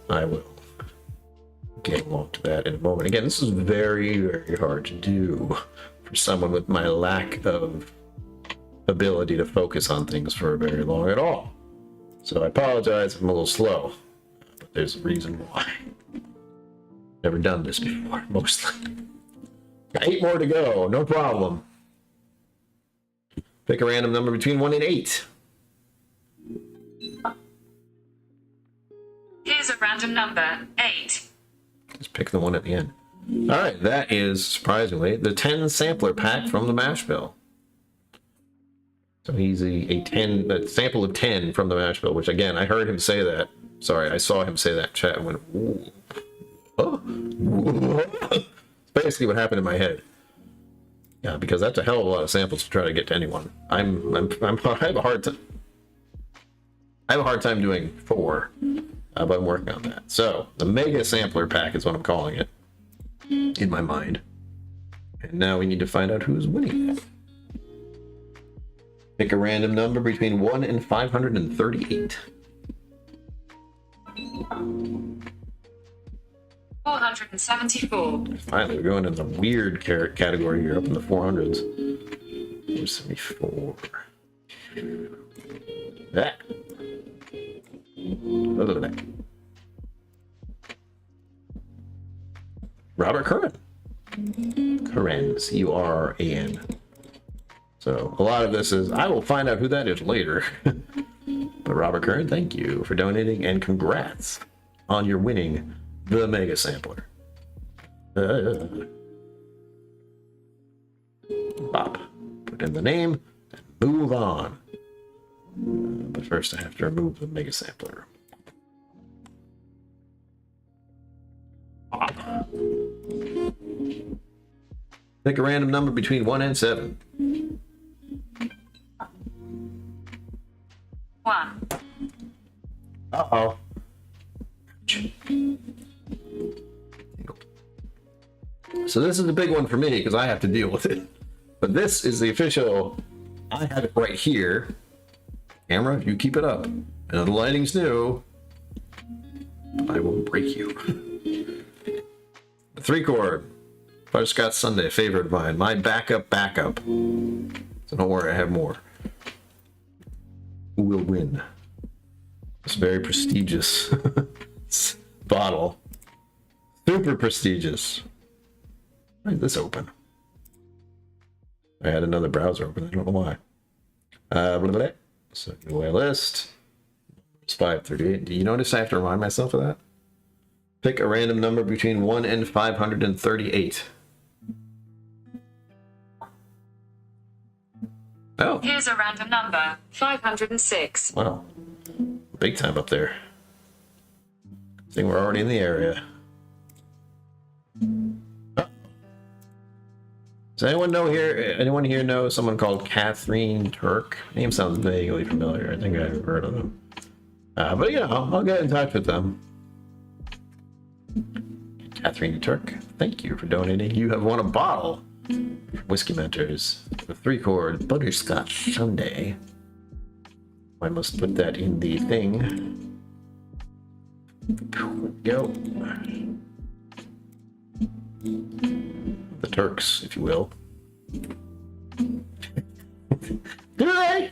I will get along to that in a moment. Again, this is very, very hard to do for someone with my lack of ability to focus on things for very long at all. So I apologize if I'm a little slow, but there's a reason why. Never done this before, mostly. Got 8 more to go, no problem. Pick a random number between 1 and 8. Here's a random number, 8. Just pick the one at the end. All right, that is, surprisingly, the 10 sampler pack from the mash bill. So he's a sample of 10 from the mash bill, which again, I heard him say that. Sorry, I saw him say that in chat and went, ooh. Oh. It's basically what happened in my head. Yeah, because that's a hell of a lot of samples to try to get to anyone. I have a hard time doing 4, but I'm working on that. So the mega sampler pack is what I'm calling it in my mind. And now we need to find out who's winning that. Pick a random number between 1 and 538. 474. Finally, we're going in the weird category here, up in the 400s. 474. That. Look at that. Robert Curran. Curran, C-U-R-A-N. So a lot of this is, I will find out who that is later. But Robert Curran, thank you for donating and congrats on your winning the Mega Sampler. Bop. Put in the name and move on. But first I have to remove the Mega Sampler. Bop. Pick a random number between 1 and 7. 1. Uh-oh. So this is the big one for me because I have to deal with it. But this is the official. I have it right here. Camera, you keep it up. And the lighting's new. I will break you. The 3-chord. Butterscotch Sundae, favorite of mine. My backup. So don't worry, I have more. Who will win? It's very prestigious bottle. Super prestigious. Why is this open? I had another browser open. I don't know why. Blah, blah, blah. So giveaway list. It's 538. Do you notice I have to remind myself of that? Pick a random number between 1 and 538. Oh. Here's a random number, 506. Wow. Big time up there. I think we're already in the area. Oh. Does anyone here know someone called Catherine Turk? Name sounds vaguely familiar. I think I've heard of them. But you know, I'll get in touch with them. Catherine Turk, thank you for donating. You have won a bottle. Whiskey Mentors, the 3-chord Butterscotch Sundae. I must put that in the thing. There we go. The Turks, if you will. Do they?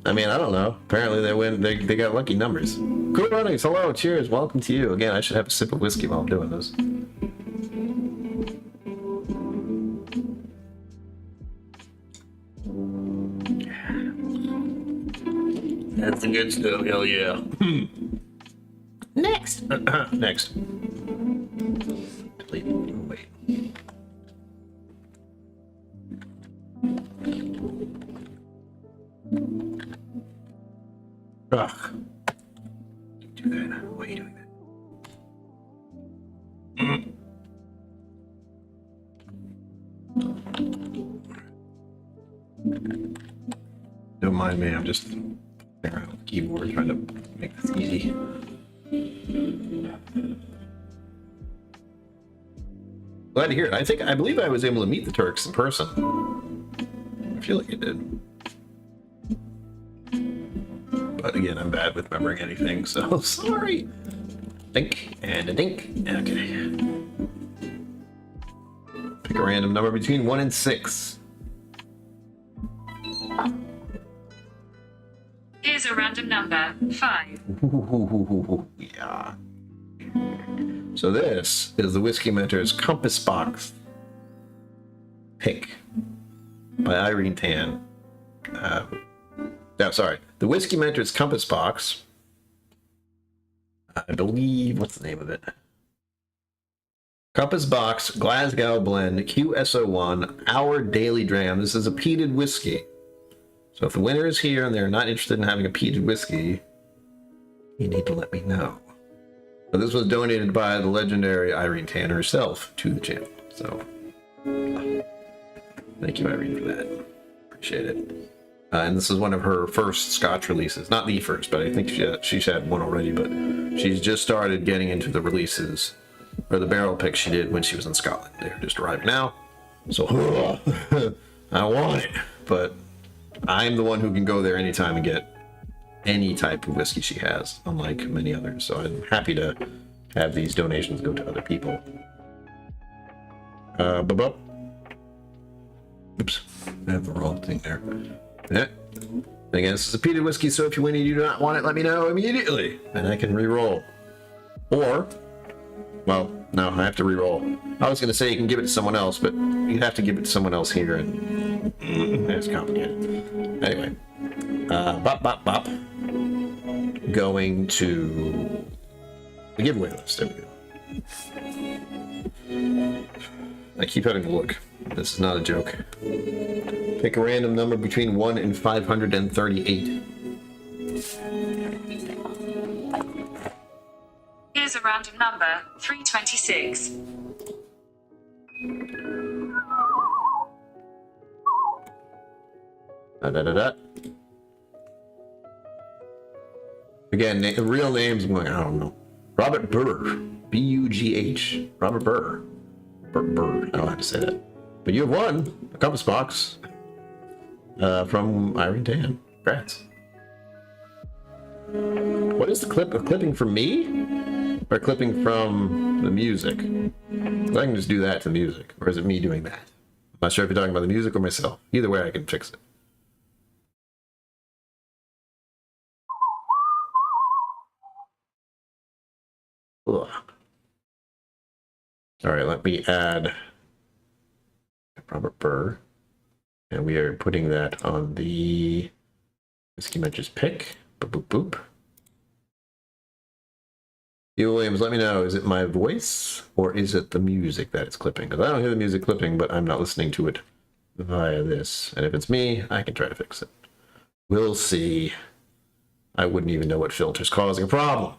I mean, I don't know. Apparently they win. They got lucky numbers. Cool runnings. Hello. Cheers. Welcome to you. Again, I should have a sip of whiskey while I'm doing this. That's the good stuff. Hell yeah. Next. Next. Delete. Oh, wait. Ugh. Do that. Why are you doing that? Don't mind me. I'm just figuring out the keyboard, trying to make this easy. Glad to hear it. I believe I was able to meet the Turks in person. I feel like I did. But again, I'm bad with remembering anything, so sorry. Dink and a dink. Okay. Pick a random number between 1 and 6. Here's a random number, 5. Ooh, yeah. So this is the Whiskey Mentor's Compass Box pick by Irene Tan. No, sorry. The Whiskey Mentor's Compass Box. I believe, what's the name of it? Compass Box Glasgow Blend QSO1 Our Daily Dram. This is a peated whiskey. So if the winner is here and they're not interested in having a peated whiskey, you need to let me know. So this was donated by the legendary Irene Tan herself to the channel. So thank you, Irene, for that. Appreciate it. And this is one of her first Scotch releases. Not the first, but I think she's had one already, but she's just started getting into the releases, or the barrel picks she did when she was in Scotland. They're just arriving now. So I want it, but I'm the one who can go there anytime and get any type of whiskey she has, unlike many others. So I'm happy to have these donations go to other people. Oops, I have the wrong thing there. Yeah. Again, this is a peated whiskey, so if you win and you do not want it, let me know immediately, and I can re-roll. Or, well, no, I have to re-roll. I was going to say you can give it to someone else, but you have to give it to someone else here, and it's complicated. Anyway, bop. Going to the giveaway list. There we go. I keep having to look. This is not a joke. Pick a random number between 1 and 538. Here's a random number, 326. Again, real names, I'm going, I don't know. Robert Burr. B-U-G-H. Robert Burr. Burr. I don't know how to say that. But you have won a Compass Box from Irene Tan. Congrats. What is the clip? A clipping from me? Or a clipping from the music? I can just do that to the music. Or is it me doing that? I'm not sure if you're talking about the music or myself. Either way, I can fix it. Ugh. All right, let me add Robert Burr, and we are putting that on the Whiskey Mentor's pick. Boop, boop, boop. You, Williams, let me know, is it my voice or is it the music that it's clipping? Because I don't hear the music clipping, but I'm not listening to it via this. And if it's me, I can try to fix it. We'll see. I wouldn't even know what filter's causing a problem.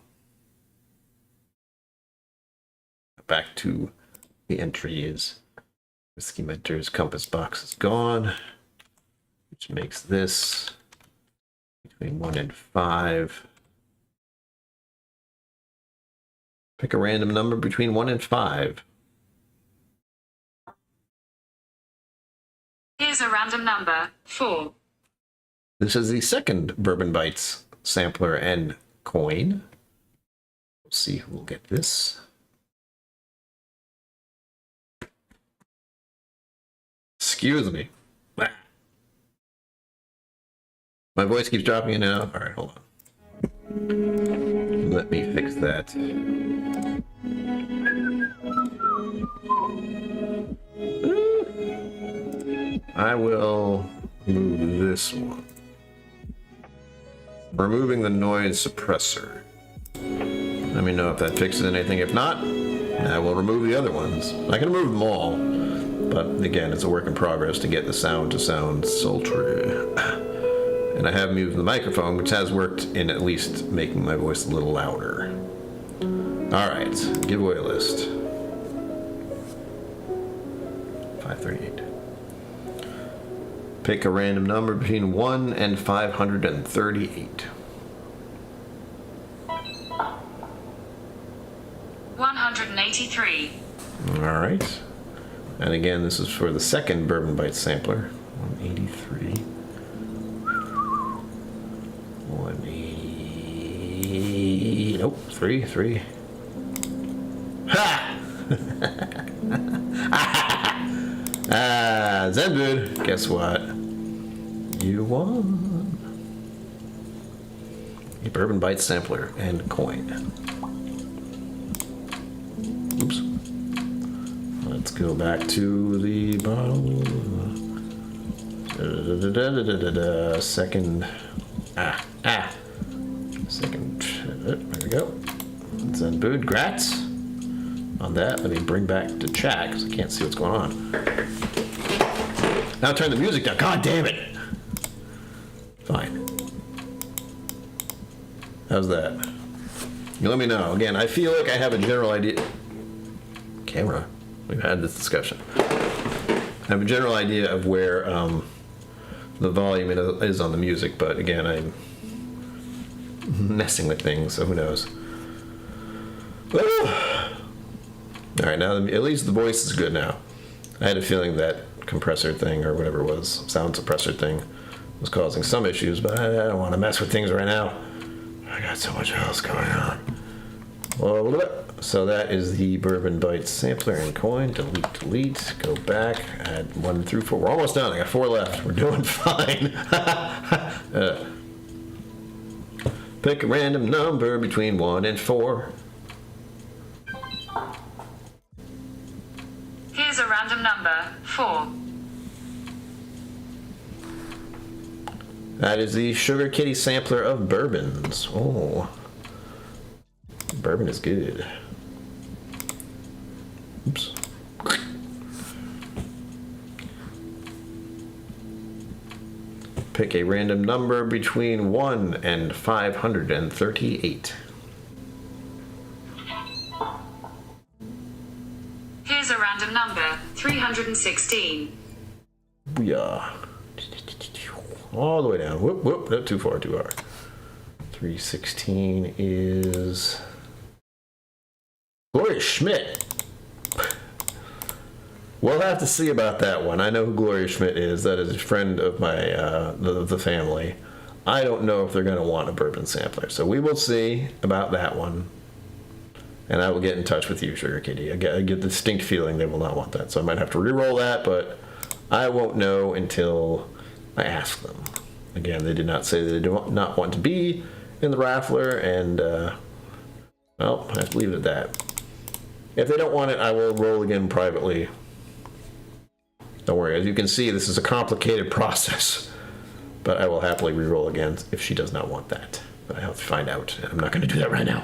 Back to the entries. Whiskey Mentor's Compass Box is gone, which makes this between 1 and 5. Pick a random number between 1 and 5. Here's a random number, 4. This is the second Bourbon Bites sampler and coin. We'll see who will get this. Excuse me. My voice keeps dropping in and out. All right, hold on. Let me fix that. I will move this one. Removing the noise suppressor. Let me know if that fixes anything. If not, I will remove the other ones. I can remove them all, but again, it's a work in progress to get the sound to sound sultry. And I have moved the microphone, which has worked in at least making my voice a little louder. All right, giveaway list. 538. Pick a random number between 1 and 538. 183. All right. And again, this is for the second Bourbon Bites sampler. 183. 180. Nope. 3. Ha! Zenbud, guess what? You won. A Bourbon Bites sampler and coin. Oops. Let's go back to the bottle. Second. Second. There we go. Zenbud, grats. On that, let me bring back to chat because I can't see what's going on. Now turn the music down. God damn it. Fine. How's that? You let me know. Again, I feel like I have a general idea. Camera. We've had this discussion. I have a general idea of where the volume is on the music, but again, I'm messing with things, so who knows. All right, now at least the voice is good now. I had a feeling that compressor thing or whatever it was, sound suppressor thing, was causing some issues, but I don't want to mess with things right now. I got so much else going on. So that is the Bourbon Bites sampler and coin. Delete, go back, add 1 through 4. We're almost done. I got 4 left. We're doing fine. Pick a random number between 1 and 4. Here's a random number, 4. That is the Sugar Kitty sampler of bourbons. Oh. Bourbon is good. Oops. Pick a random number between 1 and 538. Here's a random number, 316. Booyah. All the way down. Whoop, whoop. No, too far. 316 is Gloria Schmidt. We'll have to see about that one. I know who Gloria Schmidt is. That is a friend of my the family. I don't know if they're going to want a bourbon sampler, so we will see about that one. And I will get in touch with you, Sugar Kitty. I get a distinct feeling they will not want that, so I might have to re-roll that, but I won't know until I ask them. Again, they did not say they do not want to be in the raffler, and well, I have to leave it at that. If they don't want it, I will roll again privately. Don't worry. As you can see, this is a complicated process, but I will happily re-roll again if she does not want that. But I have to find out, and I'm not going to do that right now.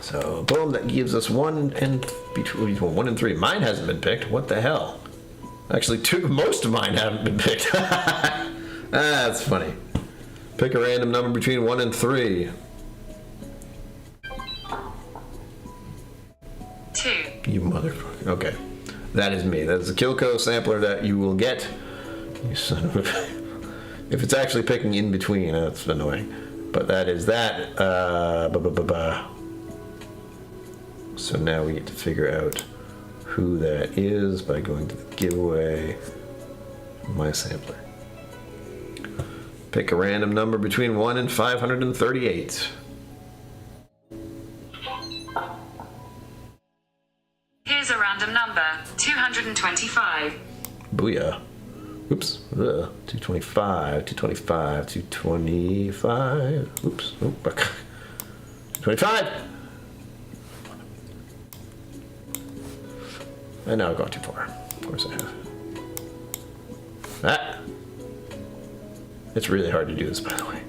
So, boom, that gives us 1 and 3. Mine hasn't been picked. What the hell? Actually, most of mine haven't been picked. That's funny. Pick a random number between 1 and 3. 2. You motherfucker. Okay. That is me. That is a KillCo sampler that you will get. You son of a... If it's actually picking in between, that's annoying. But that is that. So now we get to figure out who that is by going to the giveaway, my sampler. Pick a random number between 1 and 538. Here's a random number, 225. Booyah. Oops. 225, 225, 225. Oops. 225! And now I've gone too far. Of course I have. Ah! It's really hard to do this, by the way.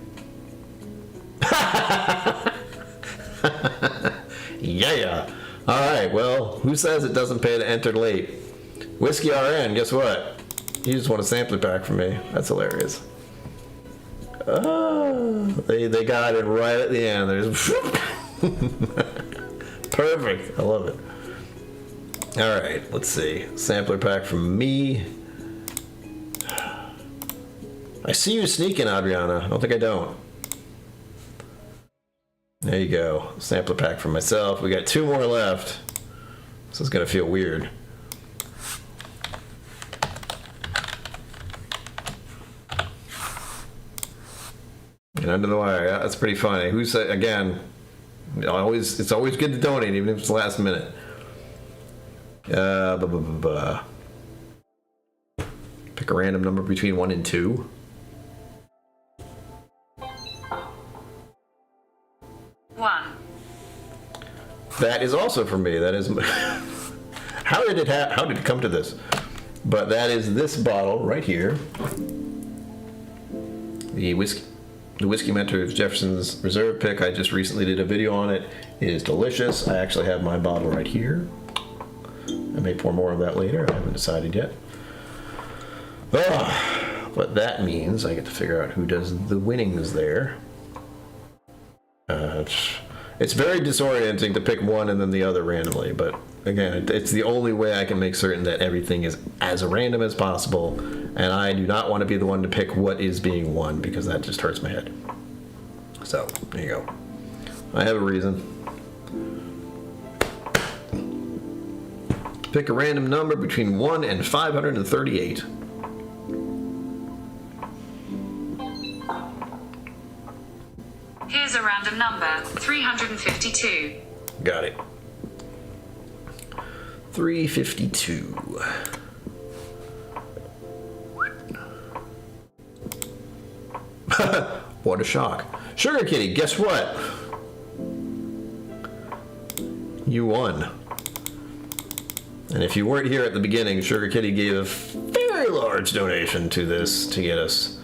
Yeah. Alright, well, who says it doesn't pay to enter late? Whiskey RN, guess what? You just want a sampler pack from me. That's hilarious. Oh, they got it right at the end. There's perfect. I love it. Alright, let's see. Sampler pack from me. I see you sneaking, Adriana. I don't think I don't. There you go. Sampler pack for myself. We got 2 more left. This is going to feel weird. And under the wire. Yeah, that's pretty funny. Who said, again, it's always good to donate, even if it's last minute. Pick a random number between 1 and 2. That is also for me. That is how did it come to this? But that is this bottle right here. The Whiskey Mentor's Jefferson's Reserve pick. I just recently did a video on it. It is delicious. I actually have my bottle right here. I may pour more of that later. I haven't decided yet. But that means I get to figure out who does the winnings there. It's very disorienting to pick one and then the other randomly, but again, it's the only way I can make certain that everything is as random as possible, and I do not want to be the one to pick what is being won, because that just hurts my head. So, there you go. I have a reason. Pick a random number between 1 and 538. Here's a random number, 352. Got it. 352. What a shock. Sugar Kitty, guess what? You won. And if you weren't here at the beginning, Sugar Kitty gave a very large donation to this to get us.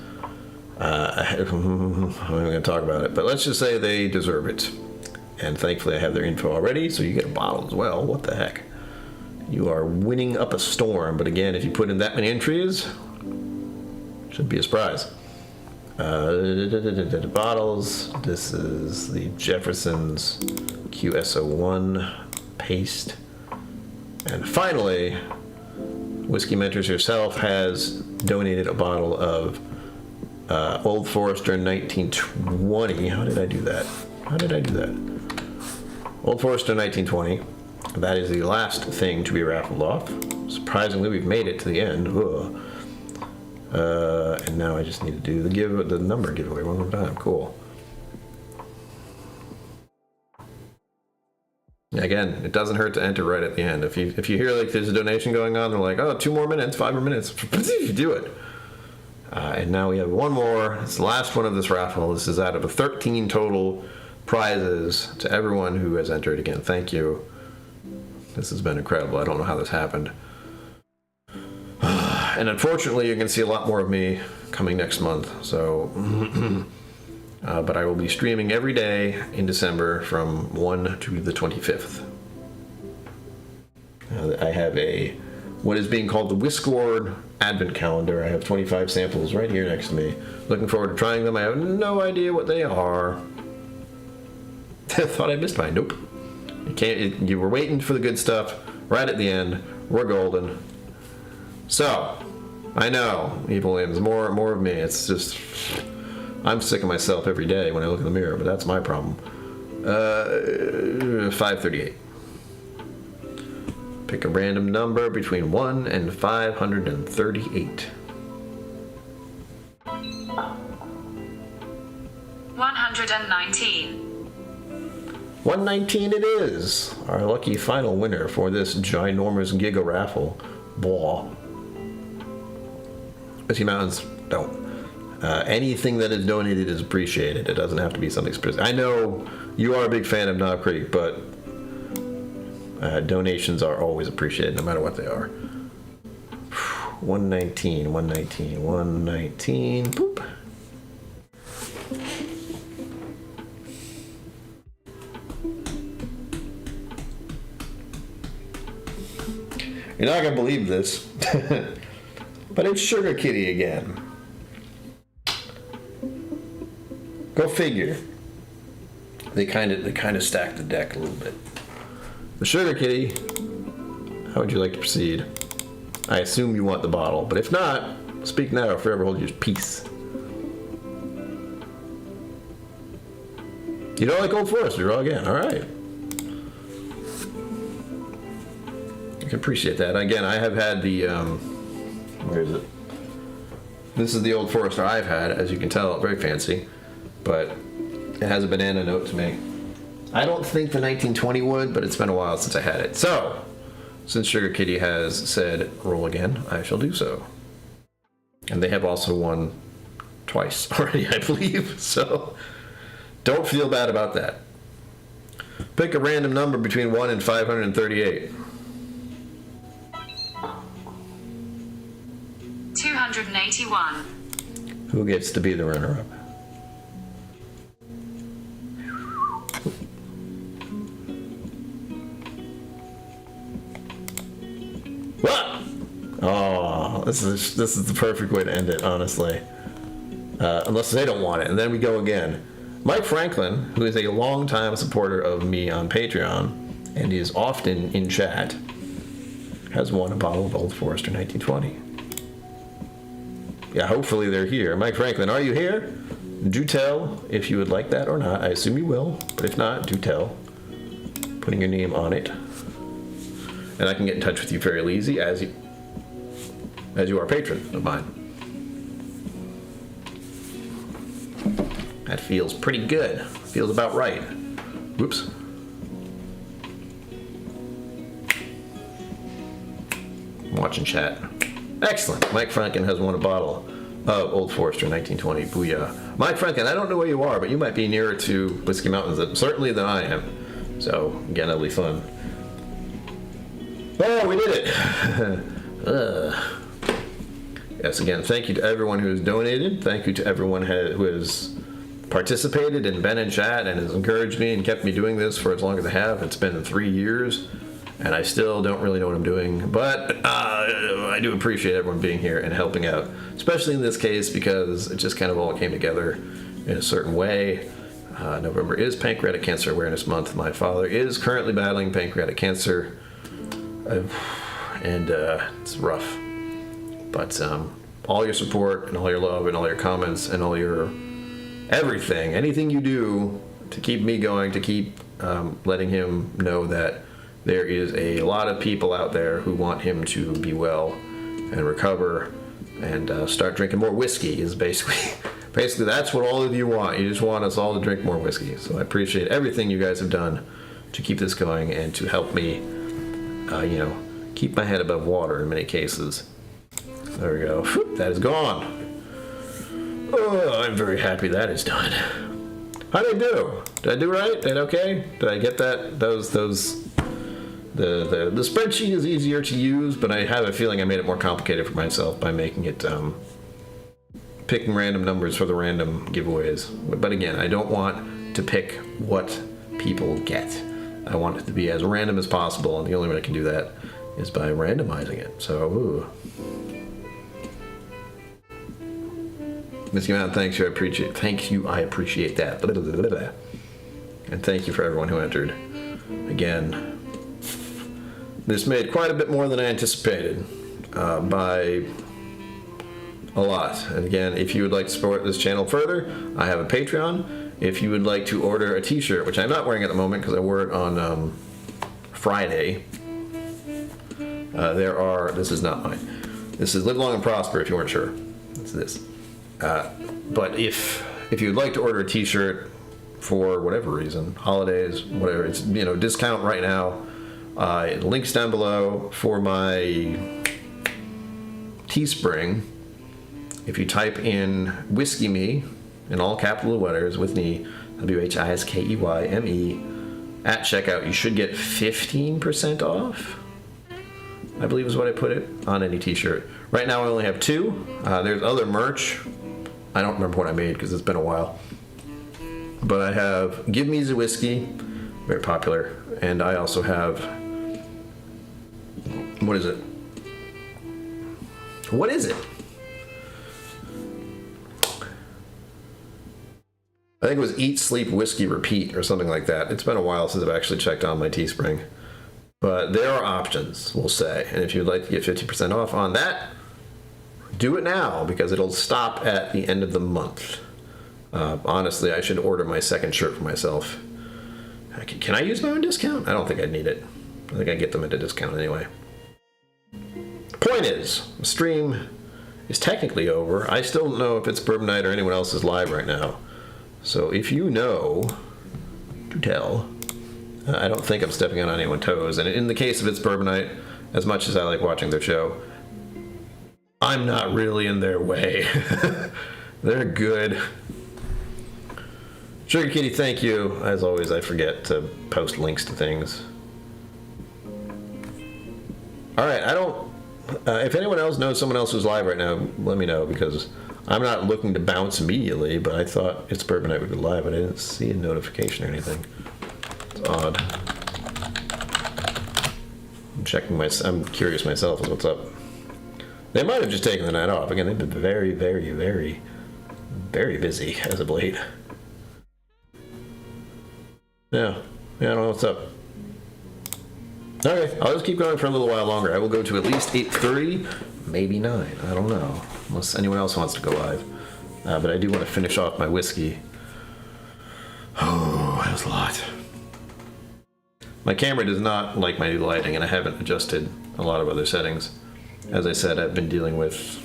I'm not going to talk about it, but let's just say they deserve it. And thankfully I have their info already, so you get a bottle as well. What the heck? You are winning up a storm, but again, if you put in that many entries, should be a surprise. Bottles. This is the Jefferson's QSO1 paste. And finally, Whiskey Mentors herself has donated a bottle of Old Forester 1920. How did I do that? Old Forester 1920. That is the last thing to be raffled off. Surprisingly, we've made it to the end. And now I just need to do the number giveaway one more time. Cool. Again, it doesn't hurt to enter right at the end. If you hear like there's a donation going on, they're like, oh, 2 more minutes, 5 more minutes. You do it. And now we have one more. It's the last one of this raffle. This is out of 13 total prizes to everyone who has entered. Again, thank you. This has been incredible. I don't know how this happened. And unfortunately, you're going to see a lot more of me coming next month. So, but I will be streaming every day in December from 1 to the 25th. I have what is being called the Whiskord Advent Calendar. I have 25 samples right here next to me. Looking forward to trying them. I have no idea what they are. I thought I missed mine. Nope. You were waiting for the good stuff. Right at the end, we're golden. So, I know, Evil wins. More of me. It's just, I'm sick of myself every day when I look in the mirror, but that's my problem. 538. Pick a random number between 1 and 538. 119. 119 it is. Our lucky final winner for this ginormous giga raffle. Blah. Whiskey Mountains, don't. Anything that is donated is appreciated. It doesn't have to be something specific. I know you are a big fan of Knob Creek, but donations are always appreciated, no matter what they are. 119, 119, 119. Boop. You're not gonna believe this, but it's Sugar Kitty again. Go figure. They kind of stacked the deck a little bit. The Sugar Kitty. How would you like to proceed? I assume you want the bottle, but if not, speak now or forever hold your peace. You don't like Old Forester, draw again. All right. I can appreciate that. Again, I have had the, where is it? This is the Old Forester I've had, as you can tell, very fancy, but it has a banana note to me. I don't think the 1920 would, but it's been a while since I had it. So, since Sugar Kitty has said roll again, I shall do so. And they have also won twice already, I believe, so don't feel bad about that. Pick a random number between 1 and 538. 281. Who gets to be the runner-up? What? Oh, this is the perfect way to end it, honestly. Unless they don't want it, and then we go again. Mike Franklin, who is a longtime supporter of me on Patreon, and is often in chat, has won a bottle of Old Forester 1920. Yeah, hopefully they're here. Mike Franklin, are you here? Do tell if you would like that or not. I assume you will, but if not, do tell. Putting your name on it. And I can get in touch with you fairly easy as you are a patron of mine. That feels pretty good. Feels about right. Whoops. I'm watching chat. Excellent. Mike Franken has won a bottle of Old Forester 1920. Booyah. Mike Franken, I don't know where you are, but you might be nearer to Whiskey Mountains certainly than I am. So, again, that'll be fun. Oh, we did it! Yes, again, thank you to everyone who has donated. Thank you to everyone who has participated and been in chat and has encouraged me and kept me doing this for as long as I have. It's been 3 years. And I still don't really know what I'm doing, but I do appreciate everyone being here and helping out, especially in this case because it just kind of all came together in a certain way. November is Pancreatic Cancer Awareness Month. My father is currently battling pancreatic cancer, and it's rough. But all your support and all your love and all your comments and all your everything, anything you do to keep me going, to keep letting him know that there is a lot of people out there who want him to be well and recover and start drinking more whiskey is basically that's what all of you want. You just want us all to drink more whiskey. So I appreciate everything you guys have done to keep this going and to help me, keep my head above water in many cases. There we go. That is gone. Oh, I'm very happy that is done. How did I do? Did I do right? Did I okay? Did I get that? The spreadsheet is easier to use, but I have a feeling I made it more complicated for myself by making it picking random numbers for the random giveaways. But again, I don't want to pick what people get. I want it to be as random as possible, and the only way I can do that is by randomizing it. So, ooh. Mr. Mountain, thank you. I appreciate that. Blah, blah, blah, blah. And thank you for everyone who entered. Again, this made quite a bit more than I anticipated, by a lot. And again, if you would like to support this channel further, I have a Patreon. If you would like to order a t-shirt, which I'm not wearing at the moment because I wore it on Friday. This is not mine. This is Live Long and Prosper, if you weren't sure. It's this. But if you'd like to order a t-shirt, for whatever reason, holidays, whatever. It's, you know, discount right now. Links down below for my Teespring. If you type in Whiskey Me in all capital letters, with me, WHISKEYME, at checkout, you should get 15% off, I believe is what I put it, on any t-shirt. Right now I only have 2. There's other merch. I don't remember what I made because it's been a while. But I have Give Me the Whiskey, very popular, and I also have, what is it? What is it? I think it was Eat, Sleep, Whiskey, Repeat, or something like that. It's been a while since I've actually checked on my Teespring. But there are options, we'll say. And if you'd like to get 50% off on that, do it now, because it'll stop at the end of the month. Honestly, I should order my second shirt for myself. Can I use my own discount? I don't think I'd need it. I think I get them at a discount anyway. Point is, the stream is technically over. I still don't know if it's Bourbon Night or anyone else is live right now. So if you know, do tell. I don't think I'm stepping on anyone's toes. And in the case of It's Bourbon Night, as much as I like watching their show, I'm not really in their way. They're good. Sugar Kitty, thank you. As always, I forget to post links to things. All right, I don't... if anyone else knows someone else who's live right now, let me know, because I'm not looking to bounce immediately, but I thought It's Bourbon Night would be live, but I didn't see a notification or anything. It's odd. I'm curious myself as what's up. They might have just taken the night off. Again, they've been very, very, very, very busy as of late. Yeah, I don't know what's up. Okay, I'll just keep going for a little while longer. I will go to at least 8:30, maybe 9. I don't know, unless anyone else wants to go live. But I do want to finish off my whiskey. Oh, that was a lot. My camera does not like my new lighting, and I haven't adjusted a lot of other settings. As I said, I've been dealing with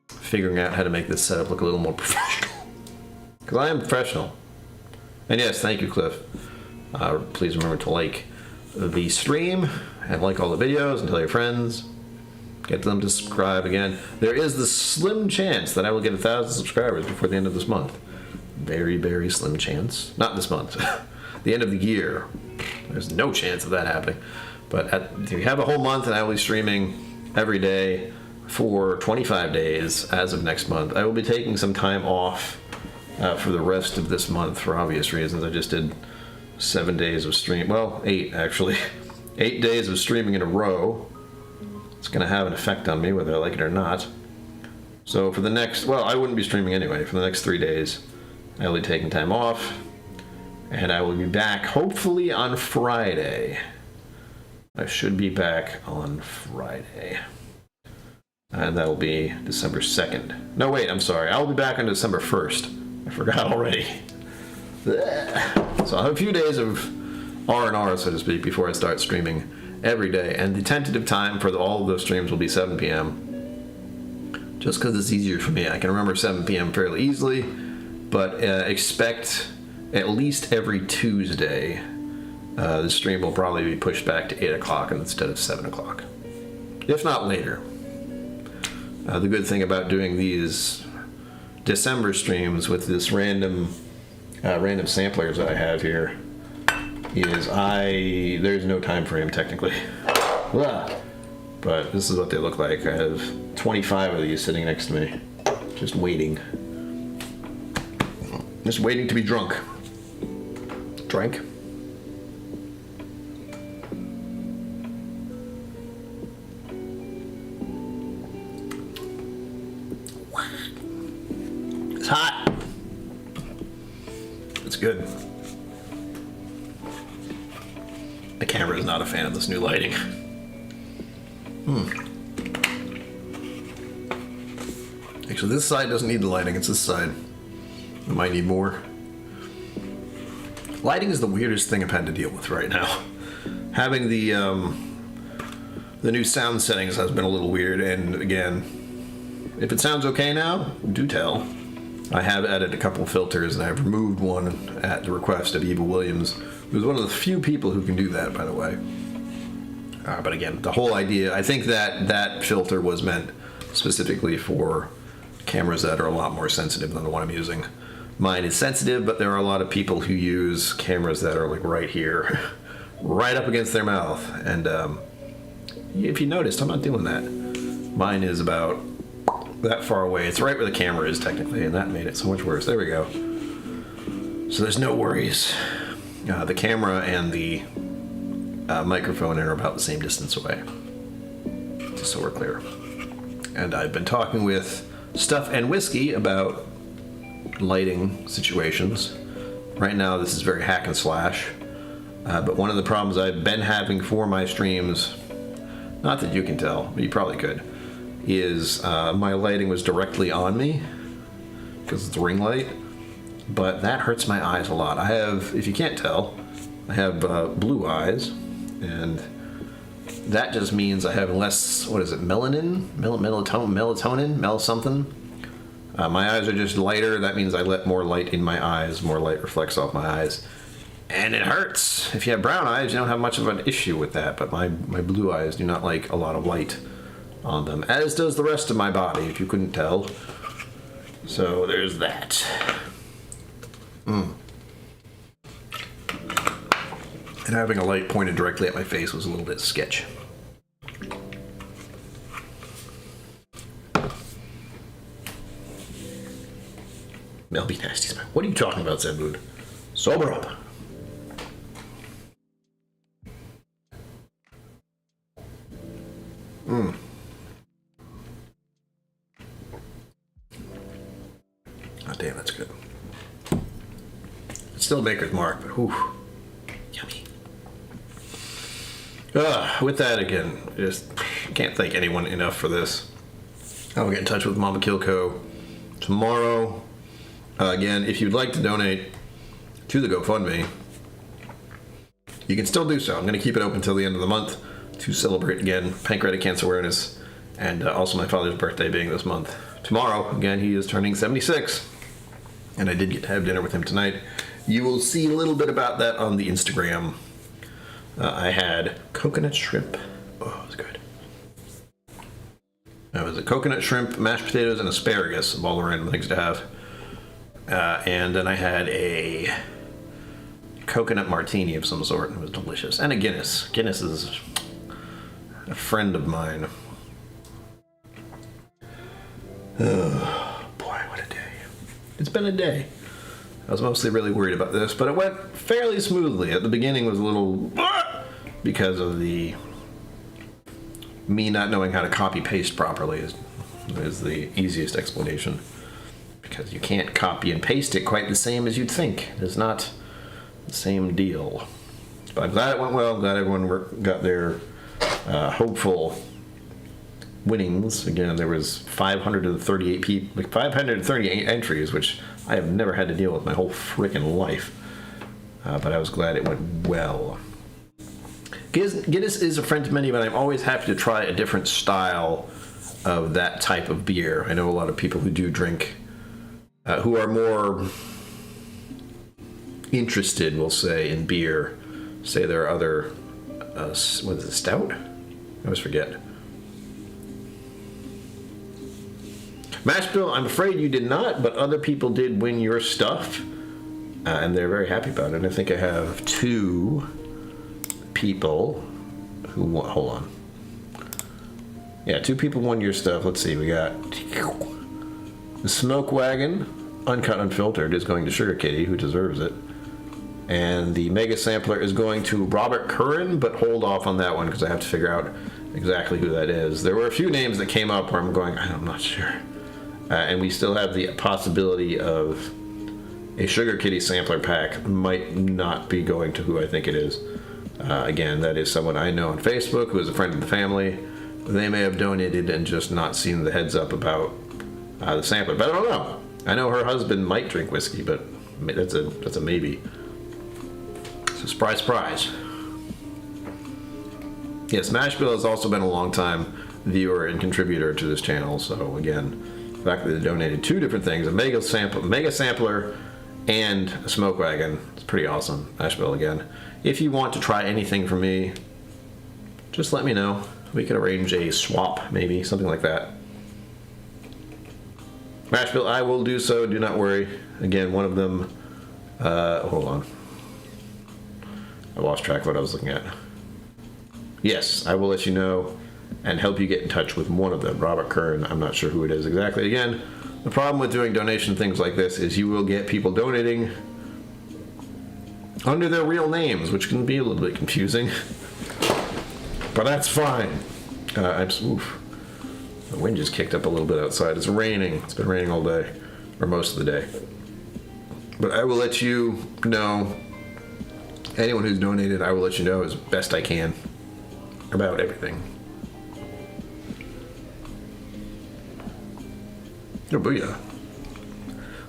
figuring out how to make this setup look a little more professional. Because I am professional. And yes, thank you, Cliff. Please remember to like the stream and like all the videos and tell your friends. Get them to subscribe again. There is the slim chance that I will get 1,000 subscribers before the end of this month. Very, very slim chance. Not this month. The end of the year. There's no chance of that happening. But if you have a whole month and I will be streaming every day for 25 days as of next month, I will be taking some time off for the rest of this month for obvious reasons. I just did 7 days of stream. Well, 8 actually. 8 days of streaming in a row. It's going to have an effect on me whether I like it or not. So for the next, well, I wouldn't be streaming anyway. For the next 3 days, I will be taking time off. And I will be back hopefully on Friday. I should be back on Friday. And that'll be December 2nd. No, wait, I'm sorry. I'll be back on December 1st. I forgot already. So I'll have a few days of R&R, so to speak, before I start streaming every day. And the tentative time for all of those streams will be 7 p.m. Just because it's easier for me. I can remember 7 p.m. fairly easily. But expect at least every Tuesday, the stream will probably be pushed back to 8 o'clock instead of 7 o'clock. If not later. The good thing about doing these December streams with this random samplers that I have here is there's no time frame technically. But this is what they look like. I have 25 of these sitting next to me, just waiting. Just waiting to be drunk. Drank. It's hot. It's good. The camera is not a fan of this new lighting. Actually, this side doesn't need the lighting. It's this side. It might need more. Lighting is the weirdest thing I've had to deal with right now. Having the new sound settings has been a little weird, and again, if it sounds okay now, do tell. I have added a couple filters, and I've removed one at the request of Eva Williams, who's one of the few people who can do that, by the way. But again, the whole idea, I think that filter was meant specifically for cameras that are a lot more sensitive than the one I'm using. Mine is sensitive, but there are a lot of people who use cameras that are like right here, right up against their mouth. And if you noticed, I'm not doing that. Mine is about that far away. It's right where the camera is technically, and that made it so much worse. There we go. So there's no worries. The camera and the microphone are about the same distance away, just so we're clear. And I've been talking with Stuff and Whiskey about lighting situations. Right now this is very hack and slash, but one of the problems I've been having for my streams, not that you can tell, but you probably could, is my lighting was directly on me because it's a ring light, but that hurts my eyes a lot. I have, if you can't tell, I have blue eyes, and that just means I have less, what is it, melatonin, something. My eyes are just lighter. That means I let more light in my eyes, more light reflects off my eyes, and it hurts. If you have brown eyes, you don't have much of an issue with that, but my blue eyes do not like a lot of light on them, as does the rest of my body, if you couldn't tell. So there's that. And having a light pointed directly at my face was a little bit sketch. Mel be nasty. What are you talking about, Zenwood? Sober up. Oh, damn, that's good. It's still Maker's Mark, but whew. Yummy. With that, again, just can't thank anyone enough for this. I'll get in touch with Mama KillCo tomorrow. Again, if you'd like to donate to the GoFundMe, you can still do so. I'm going to keep it open until the end of the month to celebrate, again, pancreatic cancer awareness, and also my father's birthday being this month. Tomorrow, again, he is turning 76, and I did get to have dinner with him tonight. You will see a little bit about that on the Instagram. I had coconut shrimp. Oh, it was good. That was a coconut shrimp, mashed potatoes, and asparagus, of all the random things to have. And then I had a coconut martini of some sort. It was delicious. And a Guinness. Guinness is a friend of mine. Oh, boy, what a day. It's been a day. I was mostly really worried about this, but it went fairly smoothly. At the beginning was a little because of the me not knowing how to copy paste properly is the easiest explanation. Because you can't copy and paste it quite the same as you'd think. It's not the same deal. But I'm glad it went well. I'm glad everyone got their hopeful winnings. Again, there was 538 entries, which I have never had to deal with my whole freaking life. But I was glad it went well. Guinness is a friend to many, but I'm always happy to try a different style of that type of beer. I know a lot of people who do drink, who are more interested, we'll say, in beer. Say there are other, what is it, stout? I always forget. Mash Bill, I'm afraid you did not, but other people did win your stuff, and they're very happy about it. And I think I have two people who won. Hold on. Yeah, two people won your stuff. Let's see, we got the Smoke Wagon, Uncut Unfiltered, is going to Sugar Kitty, who deserves it. And the Mega Sampler is going to Robert Curran, but hold off on that one because I have to figure out exactly who that is. There were a few names that came up where I'm going, I'm not sure. And we still have the possibility of a Sugar Kitty sampler pack might not be going to who I think it is. Again, that is someone I know on Facebook who is a friend of the family. They may have donated and just not seen the heads up about the sampler, but I don't know. I know her husband might drink whiskey, but that's a maybe. So surprise, surprise. Yes, Mashbill has also been a long time viewer and contributor to this channel, so again, the fact that they donated 2 different things, a mega sampler and a smoke wagon. It's pretty awesome. Mash Bill again. If you want to try anything from me, just let me know. We could arrange a swap, maybe, something like that. Mash Bill, I will do so, do not worry. Again, one of them, hold on. I lost track of what I was looking at. Yes, I will let you know and help you get in touch with one of them. Robert Kern, I'm not sure who it is exactly. Again, the problem with doing donation things like this is you will get people donating under their real names, which can be a little bit confusing. But that's fine. Oof. The wind just kicked up a little bit outside. It's raining. It's been raining all day, or most of the day. But I will let you know, anyone who's donated, I will let you know as best I can about everything. Oh, booyah.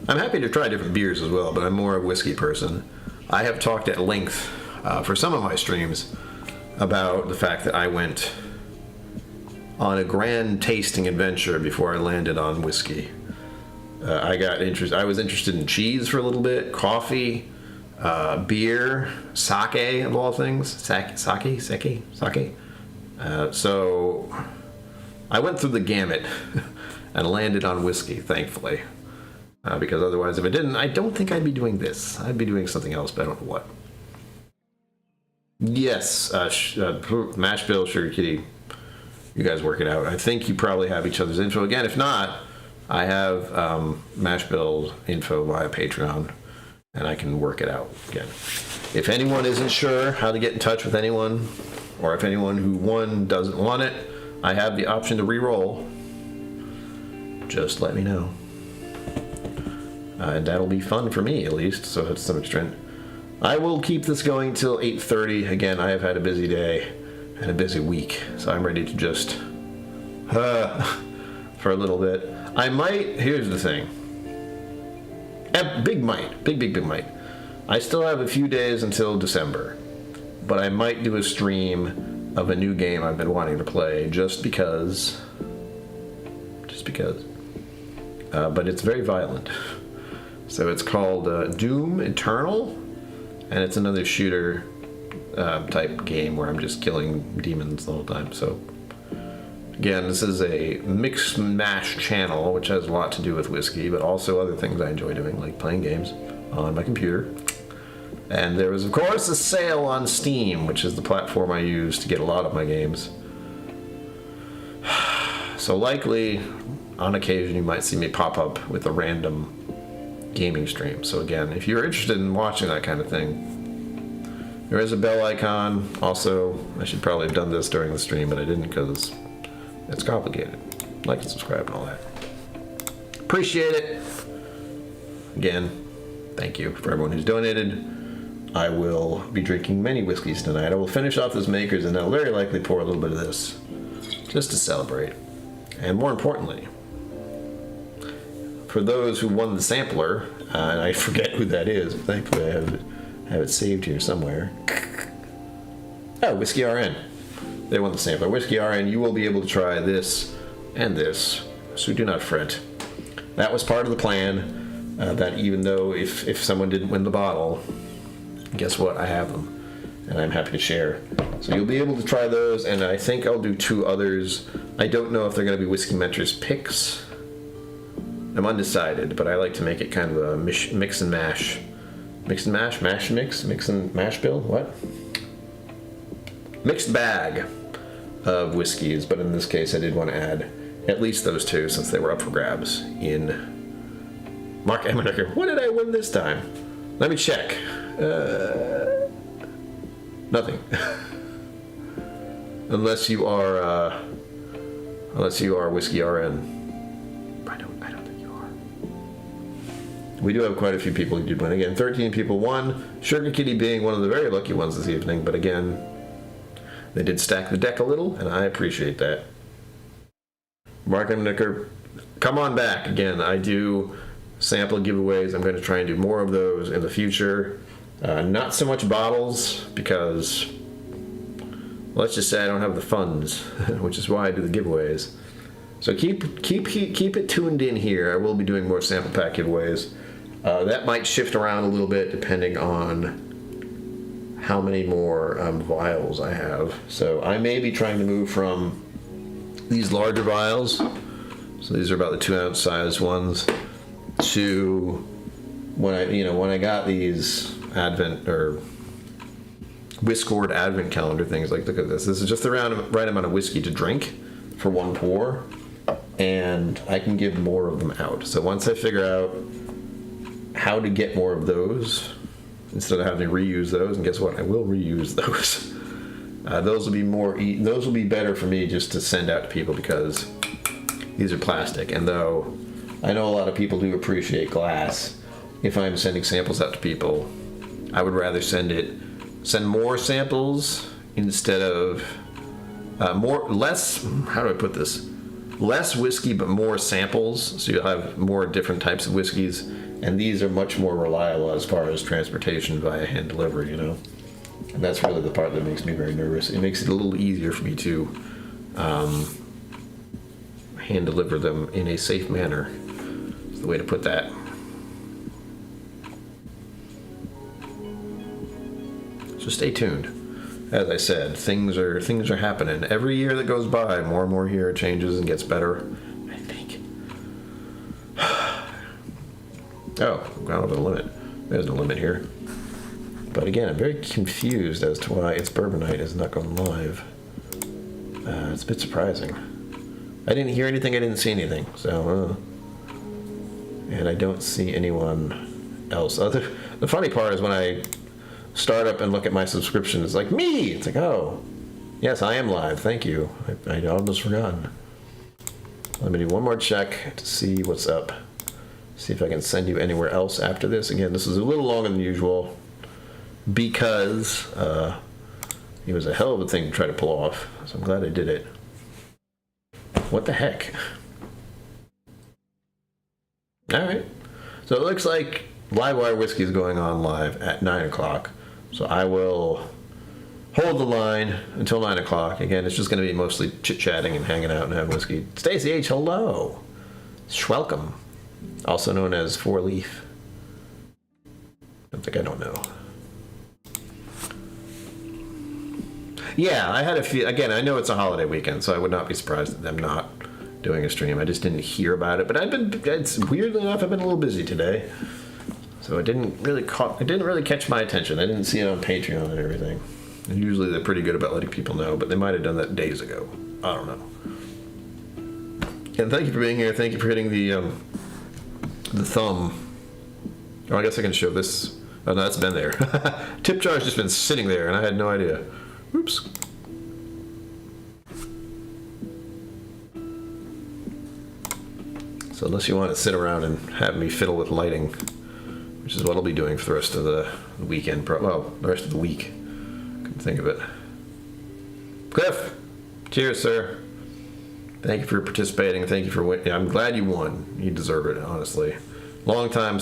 I'm happy to try different beers as well, but I'm more a whiskey person. I have talked at length for some of my streams about the fact that I went on a grand tasting adventure before I landed on whiskey. I was interested in cheese for a little bit, coffee, beer, sake of all things. Sake. So I went through the gamut and landed on whiskey, thankfully. Because otherwise, if I didn't, I don't think I'd be doing this. I'd be doing something else, but I don't know what. Yes, Mash Bill, Sugar Kitty, you guys work it out. I think you probably have each other's info. Again, if not, I have Mash Bill's info via Patreon, and I can work it out again. If anyone isn't sure how to get in touch with anyone, or if anyone who won doesn't want it, I have the option to re-roll. Just let me know. And that'll be fun for me, at least, so to some extent. I will keep this going till 8:30. Again, I have had a busy day and a busy week, so I'm ready to just for a little bit. I might, here's the thing. Big might. I still have a few days until December, but I might do a stream of a new game I've been wanting to play just because. But it's very violent. So it's called Doom Eternal, and it's another shooter type game where I'm just killing demons the whole time. So again, this is a mix and mash channel, which has a lot to do with whiskey, but also other things I enjoy doing, like playing games on my computer. And there was, of course, a sale on Steam, which is the platform I use to get a lot of my games. So likely, on occasion, you might see me pop up with a random gaming stream. So again, if you're interested in watching that kind of thing, there is a bell icon. Also, I should probably have done this during the stream, but I didn't because it's complicated. Like and subscribe and all that. Appreciate it. Again, thank you for everyone who's donated. I will be drinking many whiskeys tonight. I will finish off this Maker's and I'll very likely pour a little bit of this just to celebrate. And more importantly, for those who won the sampler, and I forget who that is, but thankfully I have it saved here somewhere. Oh, Whiskey RN. They won the sampler. Whiskey RN, you will be able to try this and this, so do not fret. That was part of the plan, that even though if someone didn't win the bottle, guess what? I have them, and I'm happy to share. So you'll be able to try those, and I think I'll do 2 others. I don't know if they're going to be Whiskey Mentors picks. I'm undecided, but I like to make it kind of a mix and mash. Mix and mash? Mix and mash bill? What? Mixed bag of whiskeys, but in this case I did want to add at least those 2 since they were up for grabs in Mark Emmernecker. What did I win this time? Let me check. Nothing. Unless you are Whiskey RN. I don't think you are. We do have quite a few people who did win. Again, 13 people won. Sugar Kitty being one of the very lucky ones this evening, but again, they did stack the deck a little, and I appreciate that. Mark Emmernecker, come on back. Again, I do sample giveaways. I'm going to try and do more of those in the future. Not so much bottles, because let's just say I don't have the funds, which is why I do the giveaways. So keep it tuned in here. I will be doing more sample pack giveaways. That might shift around a little bit depending on how many more vials I have. So I may be trying to move from these larger vials, so these are about the 2-ounce size ones, to when I got these Advent or Whiskord Advent calendar things. Like, look at this. This is just the right amount of whiskey to drink for one pour, and I can give more of them out. So once I figure out how to get more of those, instead of having to reuse those, and guess what? I will reuse those. Those will be better for me just to send out to people because these are plastic. And though I know a lot of people do appreciate glass, if I'm sending samples out to people, I would rather send more samples instead of less. How do I put this? Less whiskey, but more samples. So you'll have more different types of whiskeys, and these are much more reliable as far as transportation via hand delivery. And that's really the part that makes me very nervous. It makes it a little easier for me to hand deliver them in a safe manner. Is the way to put that. So stay tuned. As I said, things are happening. Every year that goes by, more and more here changes and gets better, I think. Oh, I don't have a limit. There's no limit here. But again, I'm very confused as to why It's Bourbon Night is not going live. It's a bit surprising. I didn't hear anything, I didn't see anything, so... and I don't see anyone else. The funny part is when I start up and look at my subscription, it's like, me! It's like, oh, yes, I am live, thank you. I almost forgotten. Let me do one more check to see what's up. See if I can send you anywhere else after this. Again, this is a little longer than usual, because it was a hell of a thing to try to pull off, so I'm glad I did it. What the heck? Alright, so it looks like Livewire Whiskey is going on live at 9 o'clock, so I will hold the line until 9 o'clock. Again, it's just going to be mostly chit-chatting and hanging out and having whiskey. Stacey H, hello! Schwelcome, also known as Four Leaf. I don't know. Yeah, I had a few. Again, I know it's a holiday weekend, so I would not be surprised at them not doing a stream. I just didn't hear about it. But it's weirdly enough, I've been a little busy today, so it didn't really catch my attention. I didn't see it on Patreon and everything. And usually they're pretty good about letting people know, but they might have done that days ago. I don't know. And thank you for being here. Thank you for hitting the thumb. Oh, I guess I can show this. Oh, no, that's been there. Tip jar's just been sitting there, and I had no idea. Oops. So unless you want to sit around and have me fiddle with lighting, which is what I'll be doing for the rest of the weekend, the rest of the week. Couldn't think of it. Cliff, cheers, sir. Thank you for participating. Thank you for winning. I'm glad you won. You deserve it, honestly. Long time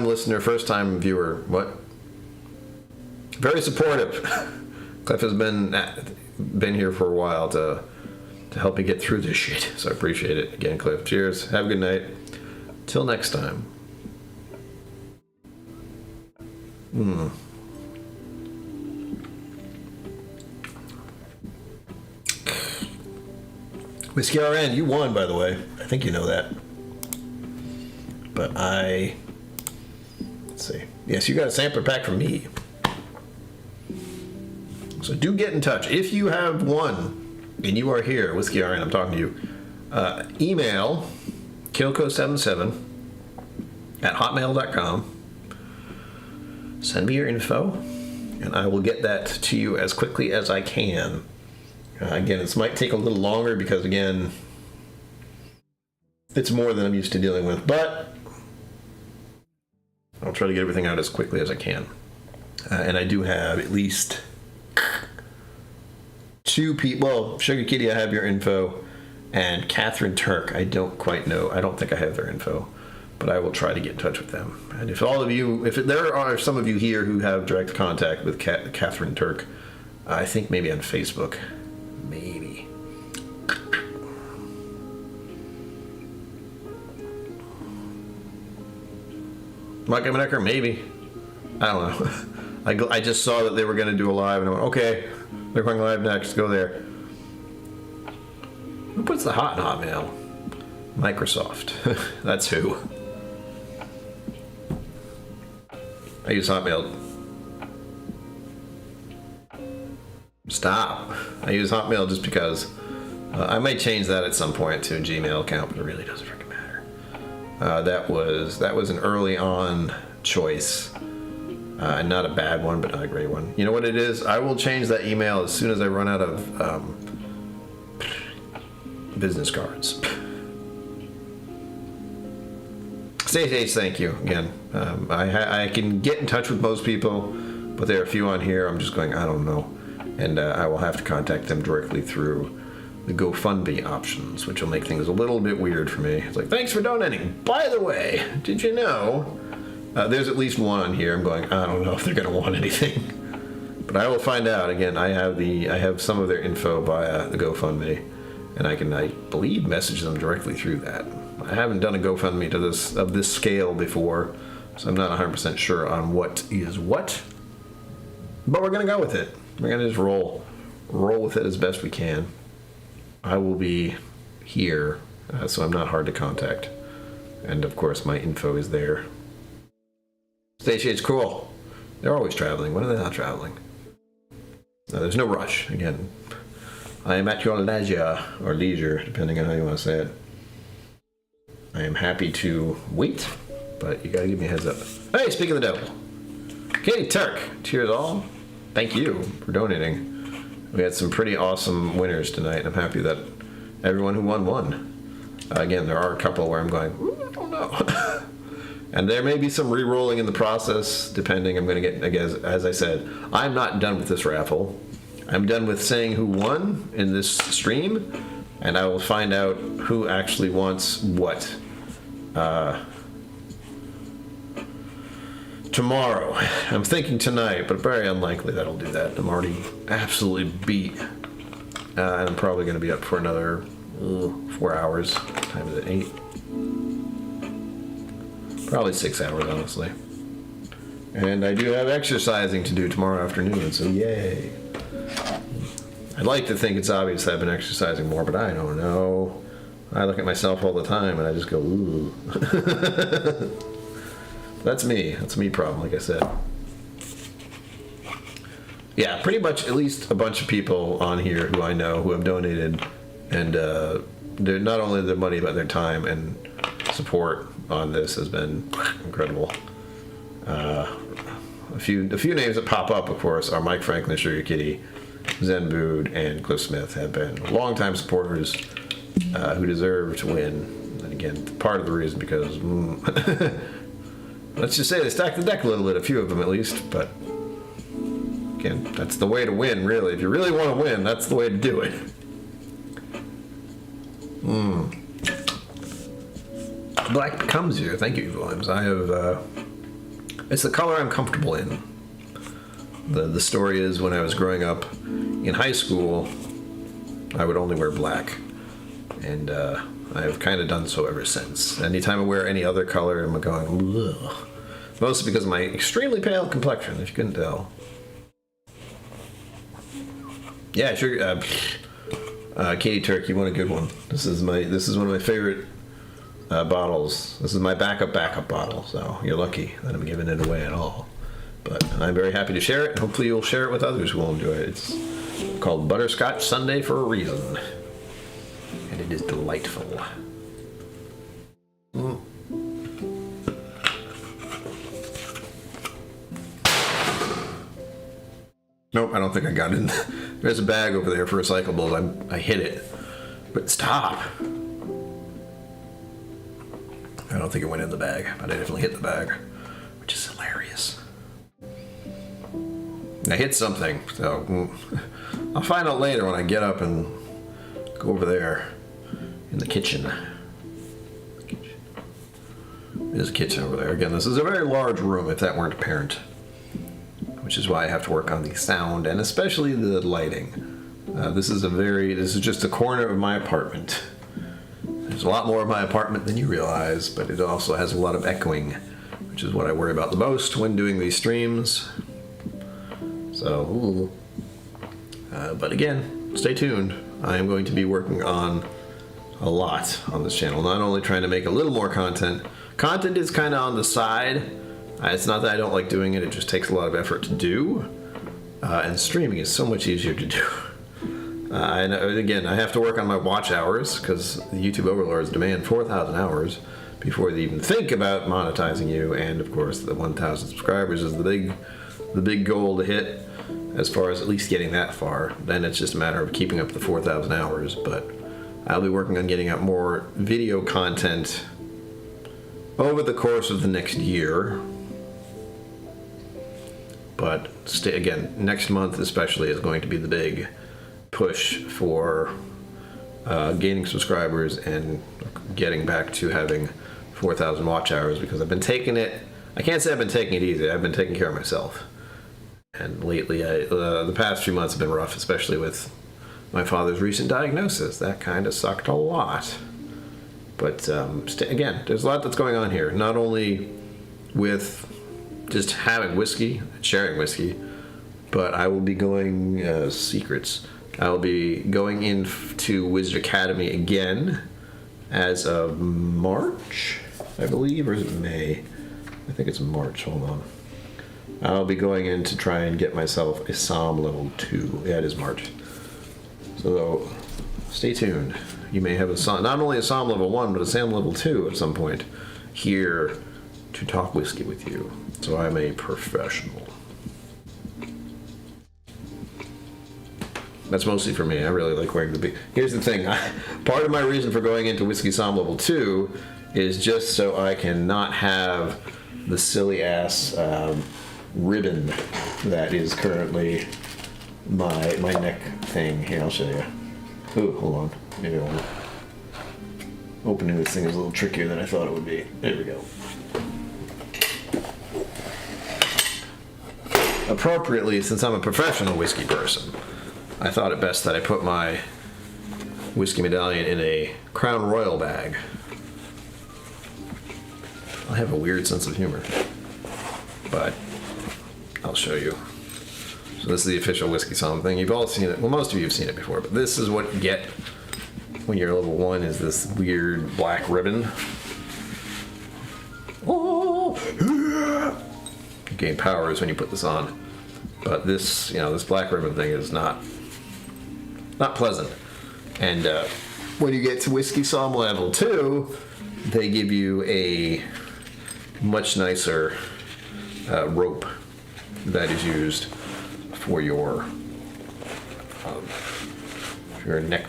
listener, first time viewer. What? Very supportive. Cliff has been here for a while to help me get through this shit, so I appreciate it. Again, Cliff, cheers. Have a good night. Till next time. Whiskey RN, you won, by the way. I think you know that. But let's see. Yes, you got a sampler pack from me. So do get in touch. If you have won and you are here, Whiskey RN, I'm talking to you, email KillCo77 at hotmail.com. Send me your info, and I will get that to you as quickly as I can. Again, this might take a little longer because, again, it's more than I'm used to dealing with, but I'll try to get everything out as quickly as I can. And I do have at least 2 people. Well, Sugar Kitty, I have your info, and Catherine Turk, I don't quite know. I don't think I have their info, but I will try to get in touch with them. And if there are some of you here who have direct contact with Catherine Turk, I think maybe on Facebook, maybe. Mike Emanecker, maybe. I don't know. I just saw that they were going to do a live, and I went, okay, they're going live next. Go there. Who puts the hot in Hotmail? Microsoft. That's who. I use Hotmail. Stop. I use Hotmail just because. I might change that at some point to a Gmail account, but it really doesn't freaking matter. That was an early on choice. Not a bad one, but not a great one. You know what it is? I will change that email as soon as I run out of business cards. Stay safe, thank you again. I can get in touch with most people, but there are a few on here I'm just going, I don't know. And I will have to contact them directly through the GoFundMe options, which will make things a little bit weird for me. It's like, thanks for donating. By the way, did you know? There's at least one on here. I'm going, I don't know if they're going to want anything. But I will find out. Again, I have some of their info via the GoFundMe, and I can, I believe, message them directly through that. I haven't done a GoFundMe of this scale before, so I'm not 100% sure on what is what. But we're going to go with it. We're going to just roll with it as best we can. I will be here, so I'm not hard to contact. And of course, my info is there. Stay Shade's cool. They're always traveling. When are they not traveling? No, there's no rush. Again, I am at your leisure, or leisure, depending on how you want to say it. I am happy to wait, but you gotta give me a heads up. Hey, speak of the devil. Katie Turk, cheers all. Thank you for donating. We had some pretty awesome winners tonight, and I'm happy that everyone who won. Again, there are a couple where I'm going, I don't know. And there may be some re-rolling in the process, depending. I'm going to get, as I said, I'm not done with this raffle. I'm done with saying who won in this stream, and I will find out who actually wants what. Tomorrow. I'm thinking tonight, but very unlikely that I'll do that. I'm already absolutely beat. And I'm probably going to be up for another 4 hours. What time is it? 8? Probably 6 hours, honestly. And I do have exercising to do tomorrow afternoon, so yay. I'd like to think it's obvious I've been exercising more, but I don't know. I look at myself all the time and I just go, ooh. That's me. That's a me problem, like I said. Yeah, pretty much at least a bunch of people on here who I know who have donated, and they're not only their money but their time and support on this has been incredible. A few names that pop up, of course, are Mike Franklin, Sugar Kitty, Zen Bood, and Cliff Smith have been longtime supporters who deserve to win. And again, part of the reason because let's just say they stacked the deck a little bit, a few of them at least, but again, that's the way to win, really. If you really want to win, that's the way to do it. Black becomes you. Thank you, Williams. I have, it's the color I'm comfortable in. The story is when I was growing up in high school, I would only wear black. And I've kind of done so ever since. Anytime I wear any other color, I'm going, ugh. Mostly because of my extremely pale complexion, if you couldn't tell. Yeah, sure. Katie Turk, you want a good one. This is one of my favorite bottles. This is my backup bottle, so you're lucky that I'm giving it away at all. But I'm very happy to share it, and hopefully you'll share it with others who will enjoy it. It's called Butterscotch Sundae for a reason. And it is delightful. Nope, I don't think I got it. There's a bag over there for recyclables. I hit it. But stop. I don't think it went in the bag, but I definitely hit the bag, which is hilarious. I hit something, so I'll find out later when I get up and go over there in the kitchen. There's a kitchen over there. Again, this is a very large room, if that weren't apparent, which is why I have to work on the sound and especially the lighting. This is just a corner of my apartment. There's a lot more of my apartment than you realize, but it also has a lot of echoing which is what I worry about the most when doing these streams. So, but again, stay tuned. I am going to be working on a lot on this channel. Not only trying to make a little more content. Content is kind of on the side. It's not that I don't like doing it. It just takes a lot of effort to do. And streaming is so much easier to do. And again, I have to work on my watch hours because the YouTube overlords demand 4,000 hours before they even think about monetizing you. And of course, the 1,000 subscribers is the big goal to hit. As far as at least getting that far, then it's just a matter of keeping up the 4,000 hours. But I'll be working on getting out more video content over the course of the next year. But again, next month especially is going to be the big push for gaining subscribers and getting back to having 4,000 watch hours, because I've been taking it, I can't say I've been taking it easy, I've been taking care of myself. And lately, the past few months have been rough, especially with my father's recent diagnosis. That kind of sucked a lot. But again, there's a lot that's going on here. Not only with just having whiskey and sharing whiskey, but I will be going secrets. I will be going into Wizard Academy again as of March, I believe, or is it May? I think it's March. Hold on. I'll be going in to try and get myself a Psalm level 2. Yeah, it is March. So stay tuned. You may have a Psalm, not only a Psalm level 1, but a Psalm level 2 at some point here to talk whiskey with you. So I'm a professional. That's mostly for me. I really like wearing the big... Here's the thing. Part of my reason for going into Whiskey Psalm level 2 is just so I can not have the silly ass ribbon that is currently my neck thing. Here, I'll show you. Ooh, hold on. Maybe I'll... Opening this thing is a little trickier than I thought it would be. There we go. Appropriately, since I'm a professional whiskey person, I thought it best that I put my whiskey medallion in a Crown Royal bag. I have a weird sense of humor, but I'll show you. So this is the official Whiskey Psalm thing. You've all seen it. Well, most of you have seen it before, but this is what you get when you're level 1, is this weird black ribbon. Oh, yeah. You gain powers when you put this on. But this, this black ribbon thing is not pleasant. And when you get to Whiskey Psalm level 2, they give you a much nicer rope that is used for your neck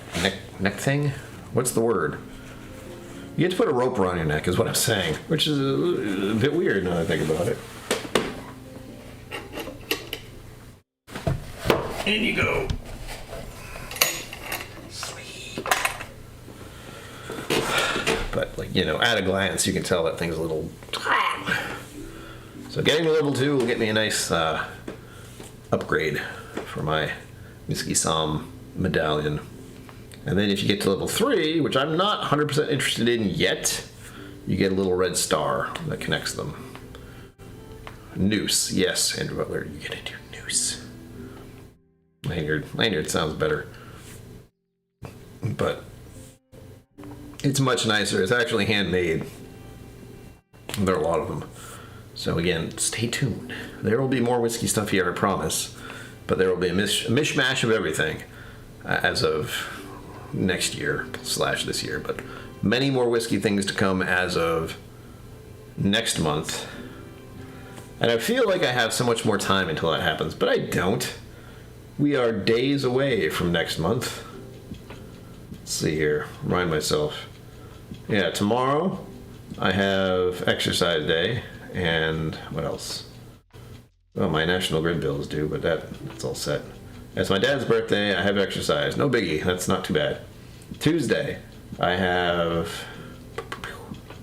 thing. What's the word? You get to put a rope around your neck, is what I'm saying, which is a bit weird now that I think about it. In you go. Sweet. But, at a glance, you can tell that thing's a little... So getting to level 2 will get me a nice upgrade for my Whiskey Psalm medallion. And then if you get to level 3, which I'm not 100% interested in yet, you get a little red star that connects them. Noose. Yes, Andrew Butler, you get into noose. Lanyard sounds better. But it's much nicer. It's actually handmade. There are a lot of them. So again, stay tuned. There will be more whiskey stuff here, I promise. But there will be a mishmash of everything as of next year / this year. But many more whiskey things to come as of next month. And I feel like I have so much more time until that happens, but I don't. We are days away from next month. Let's see here. Remind myself. Yeah, tomorrow I have exercise day. And what else? Well, my National Grid bill is due, but that's all set. It's my dad's birthday. I have exercise. No biggie. That's not too bad. Tuesday, I have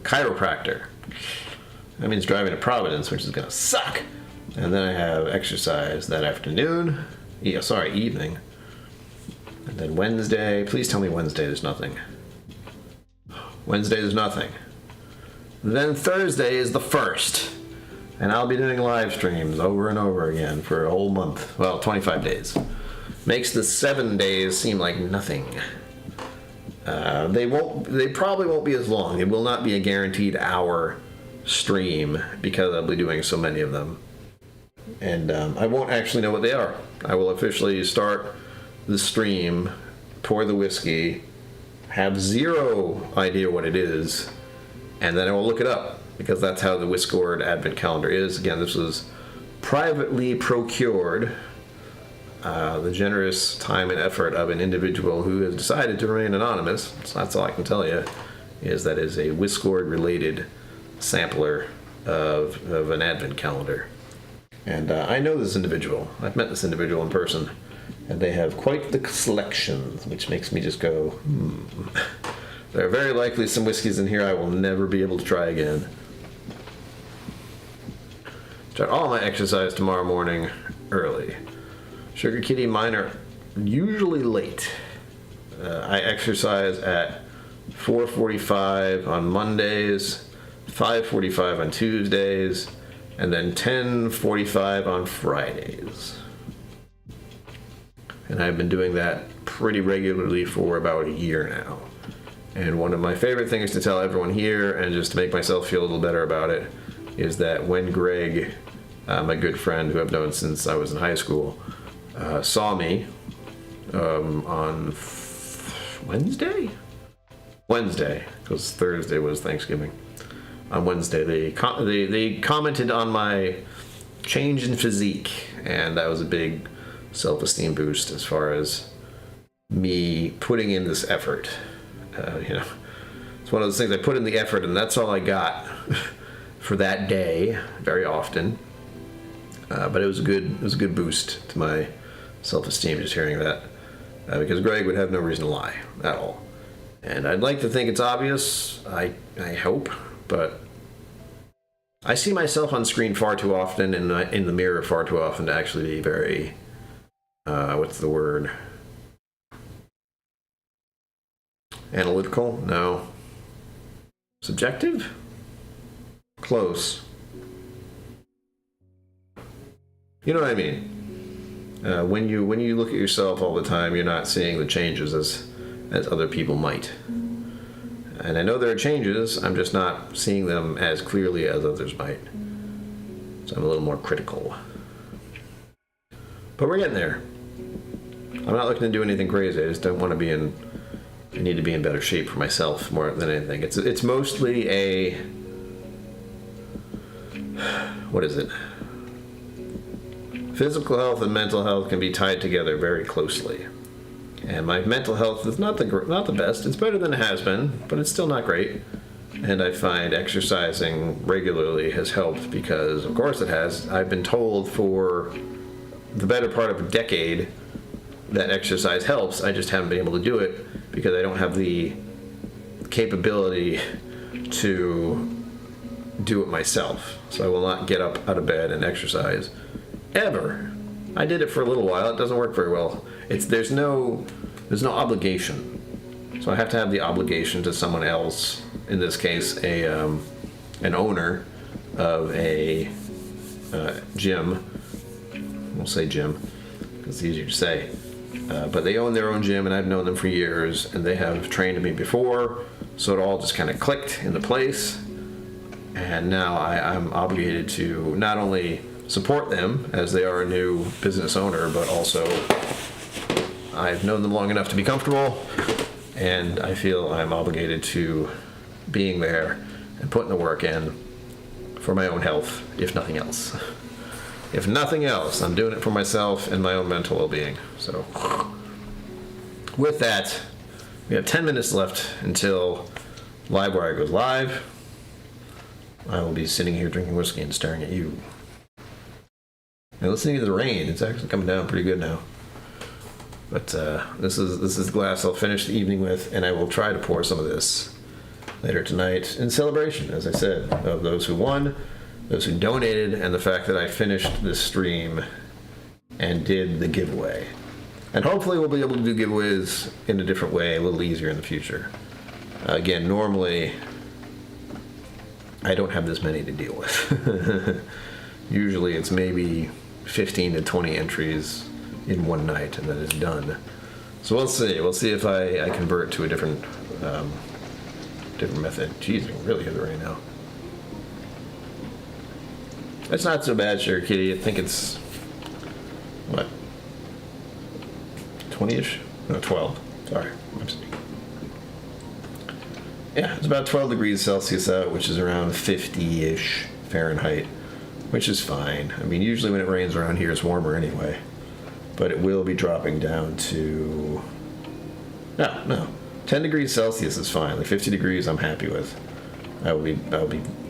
chiropractor. That means driving to Providence, which is going to suck. And then I have exercise that afternoon. Evening. And then Wednesday. Please tell me Wednesday there's nothing. Wednesday there's nothing. Then Thursday is the 1st. And I'll be doing live streams over and over again for a whole month. Well, 25 days. Makes the 7 days seem like nothing. They probably won't be as long. It will not be a guaranteed hour stream because I'll be doing so many of them. And I won't actually know what they are. I will officially start the stream, pour the whiskey, have zero idea what it is, and then I will look it up, because that's how the Whiskord Advent Calendar is. Again, this was privately procured, the generous time and effort of an individual who has decided to remain anonymous. So that's all I can tell you, is that is a Whiskord-related sampler of an Advent Calendar. And I know this individual. I've met this individual in person, and they have quite the selection, which makes me just go, There are very likely some whiskeys in here I will never be able to try again. Start all my exercise tomorrow morning early. Sugar Kitty, mine are usually late. I exercise at 4:45 on Mondays, 5:45 on Tuesdays, and then 10:45 on Fridays. And I've been doing that pretty regularly for about a year now. And one of my favorite things to tell everyone here, and just to make myself feel a little better about it, is that when Greg, my good friend who I've known since I was in high school, saw me on Wednesday, because Thursday was Thanksgiving. On Wednesday, they commented on my change in physique, and that was a big self-esteem boost as far as me putting in this effort. It's one of those things, I put in the effort, and that's all I got for that day, very often. But it was a good boost to my self-esteem just hearing that, because Greg would have no reason to lie at all. And I'd like to think it's obvious. I hope, but I see myself on screen far too often, and in the mirror far too often to actually be very, what's the word? Analytical? No. Subjective? Close. You know what I mean? When you look at yourself all the time, you're not seeing the changes as other people might. And I know there are changes, I'm just not seeing them as clearly as others might. So I'm a little more critical. But we're getting there. I'm not looking to do anything crazy, I just don't want to be in... I need to be in better shape for myself more than anything. It's mostly a... What is it? Physical health and mental health can be tied together very closely. And my mental health is not the best. It's better than it has been, but it's still not great. And I find exercising regularly has helped because, of course it has. I've been told for the better part of a decade that exercise helps. I just haven't been able to do it because I don't have the capability to do it myself. So I will not get up out of bed and exercise ever. I did it for a little while. It doesn't work very well. There's no obligation. So I have to have the obligation to someone else. In this case, an owner of a gym. We'll say gym because it's easier to say. But they own their own gym, and I've known them for years, and they have trained me before, so it all just kind of clicked into place. And now I'm obligated to not only support them as they are a new business owner, but also I've known them long enough to be comfortable, and I feel I'm obligated to being there and putting the work in for my own health, if nothing else. If nothing else, I'm doing it for myself and my own mental well-being. So, with that, we have 10 minutes left until Livewire goes live. I will be sitting here drinking whiskey and staring at you. And listening to the rain. It's actually coming down pretty good now. But this is the glass I'll finish the evening with, and I will try to pour some of this later tonight in celebration, as I said, of those who won, those who donated, and the fact that I finished this stream and did the giveaway. And hopefully we'll be able to do giveaways in a different way, a little easier in the future. Again, normally I don't have this many to deal with. Usually it's maybe 15 to 20 entries in one night, and then it's done. So we'll see. We'll see if I convert to a different method. Jeez, I can really hear the rain now. It's not so bad, Sugar Kitty. I think it's, what, 20-ish? No, 12. Sorry. I'm sorry. Yeah, it's about 12 degrees Celsius out, which is around 50-ish Fahrenheit, which is fine. I mean, usually when it rains around here, it's warmer anyway. But it will be dropping down to... No. 10 degrees Celsius is fine. Like 50 degrees, I'm happy with. I'll be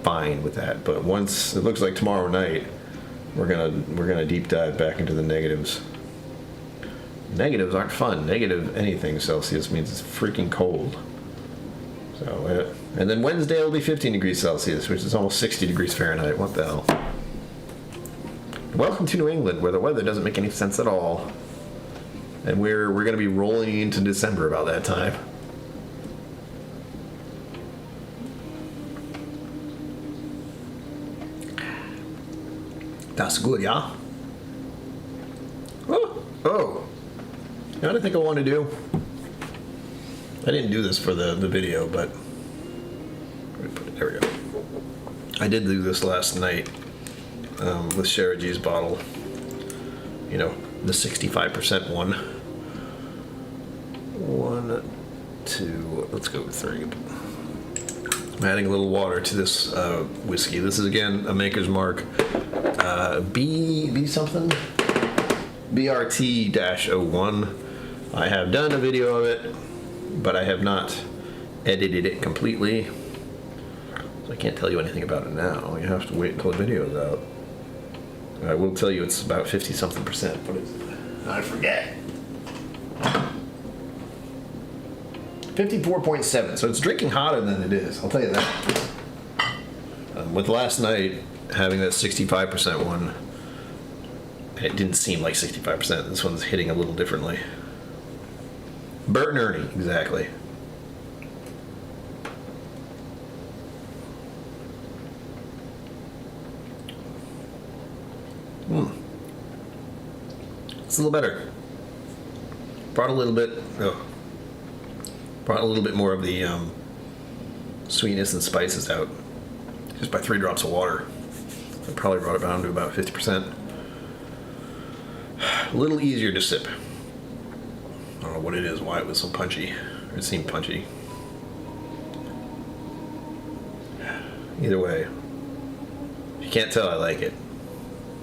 fine with that. But once it looks like tomorrow night, we're gonna deep dive back into the negatives. Negatives aren't fun. Negative anything Celsius means it's freaking cold. So, and then Wednesday will be 15 degrees Celsius, which is almost 60 degrees Fahrenheit. What the hell? Welcome to New England, where the weather doesn't make any sense at all. And we're going to be rolling into December about that time. That's good, yeah? Oh. You know what I think I want to do? I didn't do this for the video, but... There we go. I did do this last night with Shara G's bottle. You know, the 65% one. 1, 2, let's go with 3. I'm adding a little water to this whiskey. This is, again, a Maker's Mark B something? BRT-01. I have done a video of it, but I have not edited it completely. So I can't tell you anything about it now. You have to wait until the video's out. I will tell you it's about 50-something%. What is it? I forget. 54.7. So it's drinking hotter than it is. I'll tell you that. With last night having that 65% one, it didn't seem like 65%. This one's hitting a little differently. Bert and Ernie, exactly. It's a little better. Brought a little bit more of the sweetness and spices out just by 3 drops of water. I probably brought it down to about 50%. A little easier to sip. I don't know what it is, why it was so punchy. It seemed punchy. Either way, if you can't tell, I like it.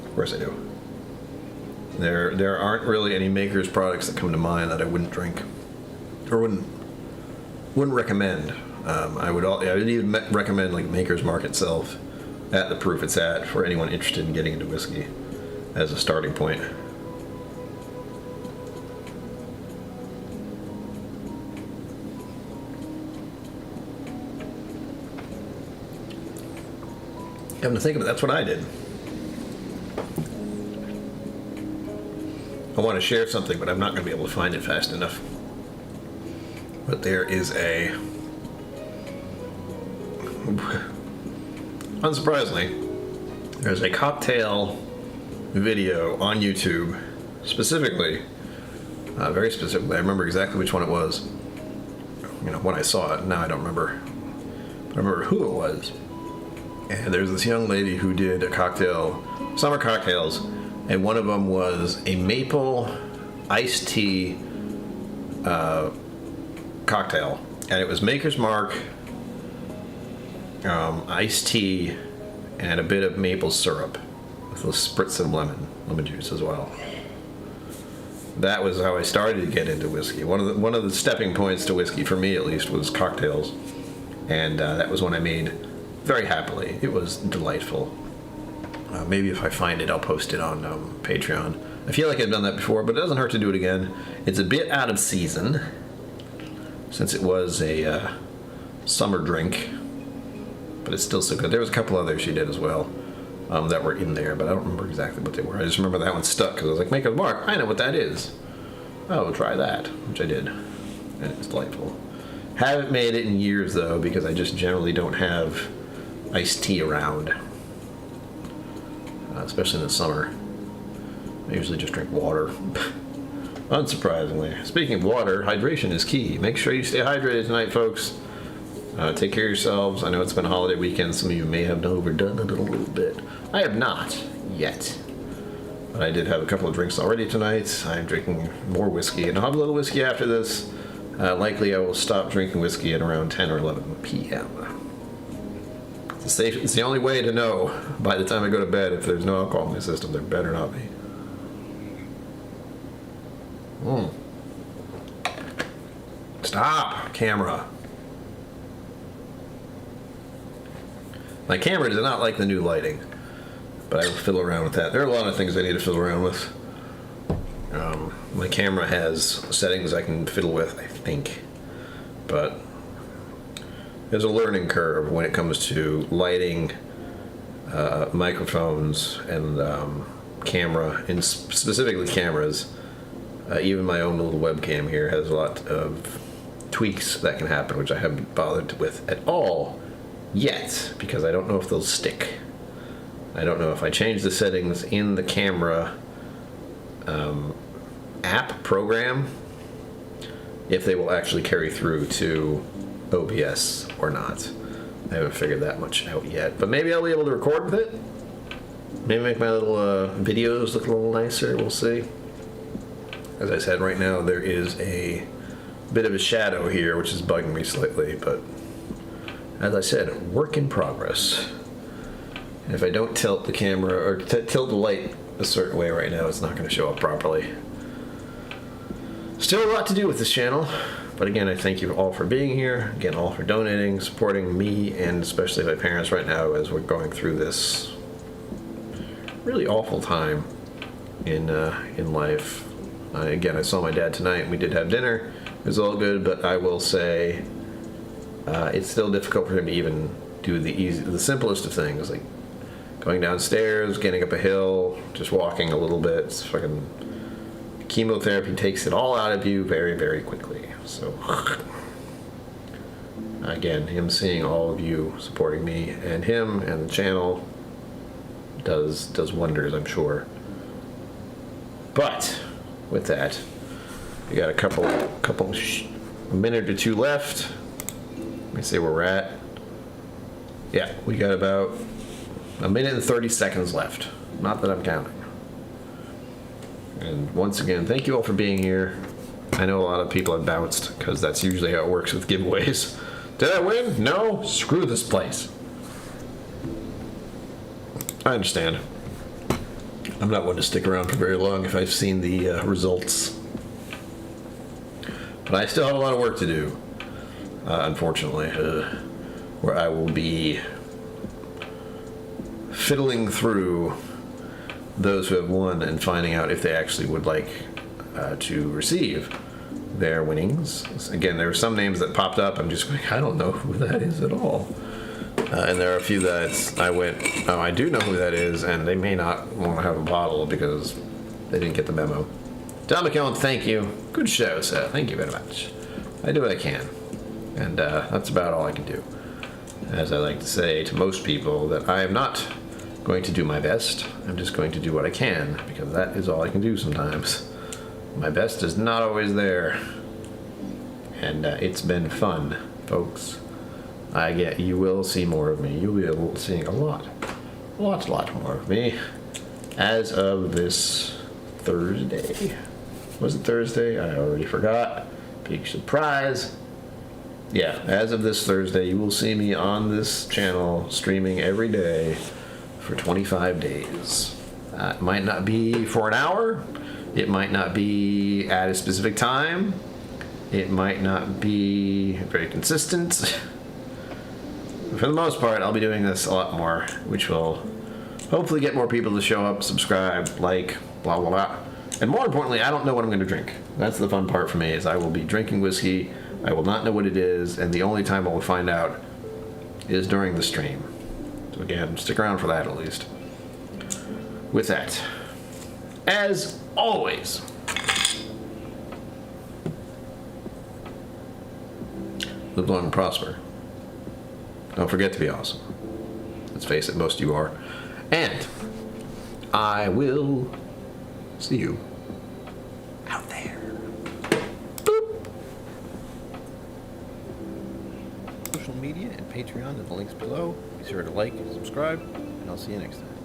Of course I do. There aren't really any Maker's products that come to mind that I wouldn't drink or wouldn't recommend. I would even recommend like Maker's Mark itself at the proof it's at for anyone interested in getting into whiskey as a starting point. Come to think of it, that's what I did. I want to share something, but I'm not going to be able to find it fast enough. But there is a... Unsurprisingly, there's a cocktail video on YouTube, specifically, very specifically. I remember exactly which one it was. You know, when I saw it, now I don't remember. But I remember who it was. And there's this young lady who did a cocktail, summer cocktails, and one of them was a maple iced tea cocktail. And it was Maker's Mark, iced tea, and a bit of maple syrup with a spritz of lemon juice as well. That was how I started to get into whiskey. One of the stepping points to whiskey, for me at least, was cocktails. And that was one I made very happily. It was delightful. Maybe if I find it, I'll post it on Patreon. I feel like I've done that before, but it doesn't hurt to do it again. It's a bit out of season, since it was a summer drink, but it's still so good. There was a couple others she did as well that were in there, but I don't remember exactly what they were. I just remember that one stuck, because I was like, Maker's Mark, I know what that is. Oh, try that, which I did, and it was delightful. Haven't made it in years, though, because I just generally don't have iced tea around, especially in the summer. I usually just drink water. Unsurprisingly. Speaking of water, hydration is key. Make sure you stay hydrated tonight, folks. Take care of yourselves. I know it's been a holiday weekend. Some of you may have overdone it a little bit. I have not yet. But I did have a couple of drinks already tonight. I'm drinking more whiskey, and I'll have a little whiskey after this. Likely I will stop drinking whiskey at around 10 or 11 p.m. It's the only way to know by the time I go to bed if there's no alcohol in my system. There better not be. Stop, camera. My camera does not like the new lighting, but I will fiddle around with that. There are a lot of things I need to fiddle around with. My camera has settings I can fiddle with, I think, but there's a learning curve when it comes to lighting, microphones, and camera, and specifically cameras. Even my own little webcam here has a lot of tweaks that can happen, which I haven't bothered with at all yet, because I don't know if they'll stick. I don't know if I change the settings in the camera app program, if they will actually carry through to OBS or not. I haven't figured that much out yet, but maybe I'll be able to record with it. Maybe make my little videos look a little nicer. We'll see. As I said, right now there is a bit of a shadow here, which is bugging me slightly, but as I said, work in progress. And if I don't tilt the camera or tilt the light a certain way right now, it's not going to show up properly. Still a lot to do with this channel, but again, I thank you all for being here. Again, all for donating, supporting me, and especially my parents right now as we're going through this really awful time in life. Again, I saw my dad tonight, and we did have dinner. It was all good, but I will say it's still difficult for him to even do the simplest of things, like going downstairs, getting up a hill, just walking a little bit. It's fucking chemotherapy takes it all out of you very, very quickly. So again, him seeing all of you supporting me and him and the channel does wonders, I'm sure. But with that, we got a minute or two left. Let me see where we're at. Yeah, we got about a minute and 30 seconds left. Not that I'm counting. And once again, thank you all for being here. I know a lot of people have bounced, because that's usually how it works with giveaways. Did I win? No? Screw this place. I understand. I'm not one to stick around for very long if I've seen the results. But I still have a lot of work to do, unfortunately, where I will be fiddling through those who have won and finding out if they actually would like to receive their winnings. Again, there were some names that popped up. I'm just going, I don't know who that is at all. And there are a few that I went, oh, I do know who that is, and they may not want to have a bottle because they didn't get the memo. Don McKellen, thank you. Good show, sir. Thank you very much. I do what I can. And that's about all I can do. As I like to say to most people, that I am not going to do my best. I'm just going to do what I can, because that is all I can do sometimes. My best is not always there. And it's been fun, folks. You will see more of me. You'll be seeing a lot more of me as of this Thursday. Was it Thursday? I already forgot. Big surprise. Yeah, as of this Thursday, you will see me on this channel streaming every day for 25 days. It might not be for an hour. It might not be at a specific time. It might not be very consistent. For the most part, I'll be doing this a lot more, which will hopefully get more people to show up, subscribe, like, blah, blah, blah. And more importantly, I don't know what I'm going to drink. That's the fun part for me, is I will be drinking whiskey. I will not know what it is, and the only time I will find out is during the stream. So again, stick around for that at least. With that, as always, live long and prosper. Don't forget to be awesome. Let's face it, most of you are. And I will see you out there. Boop. Social media and Patreon in the links below. Be sure to like and subscribe, and I'll see you next time.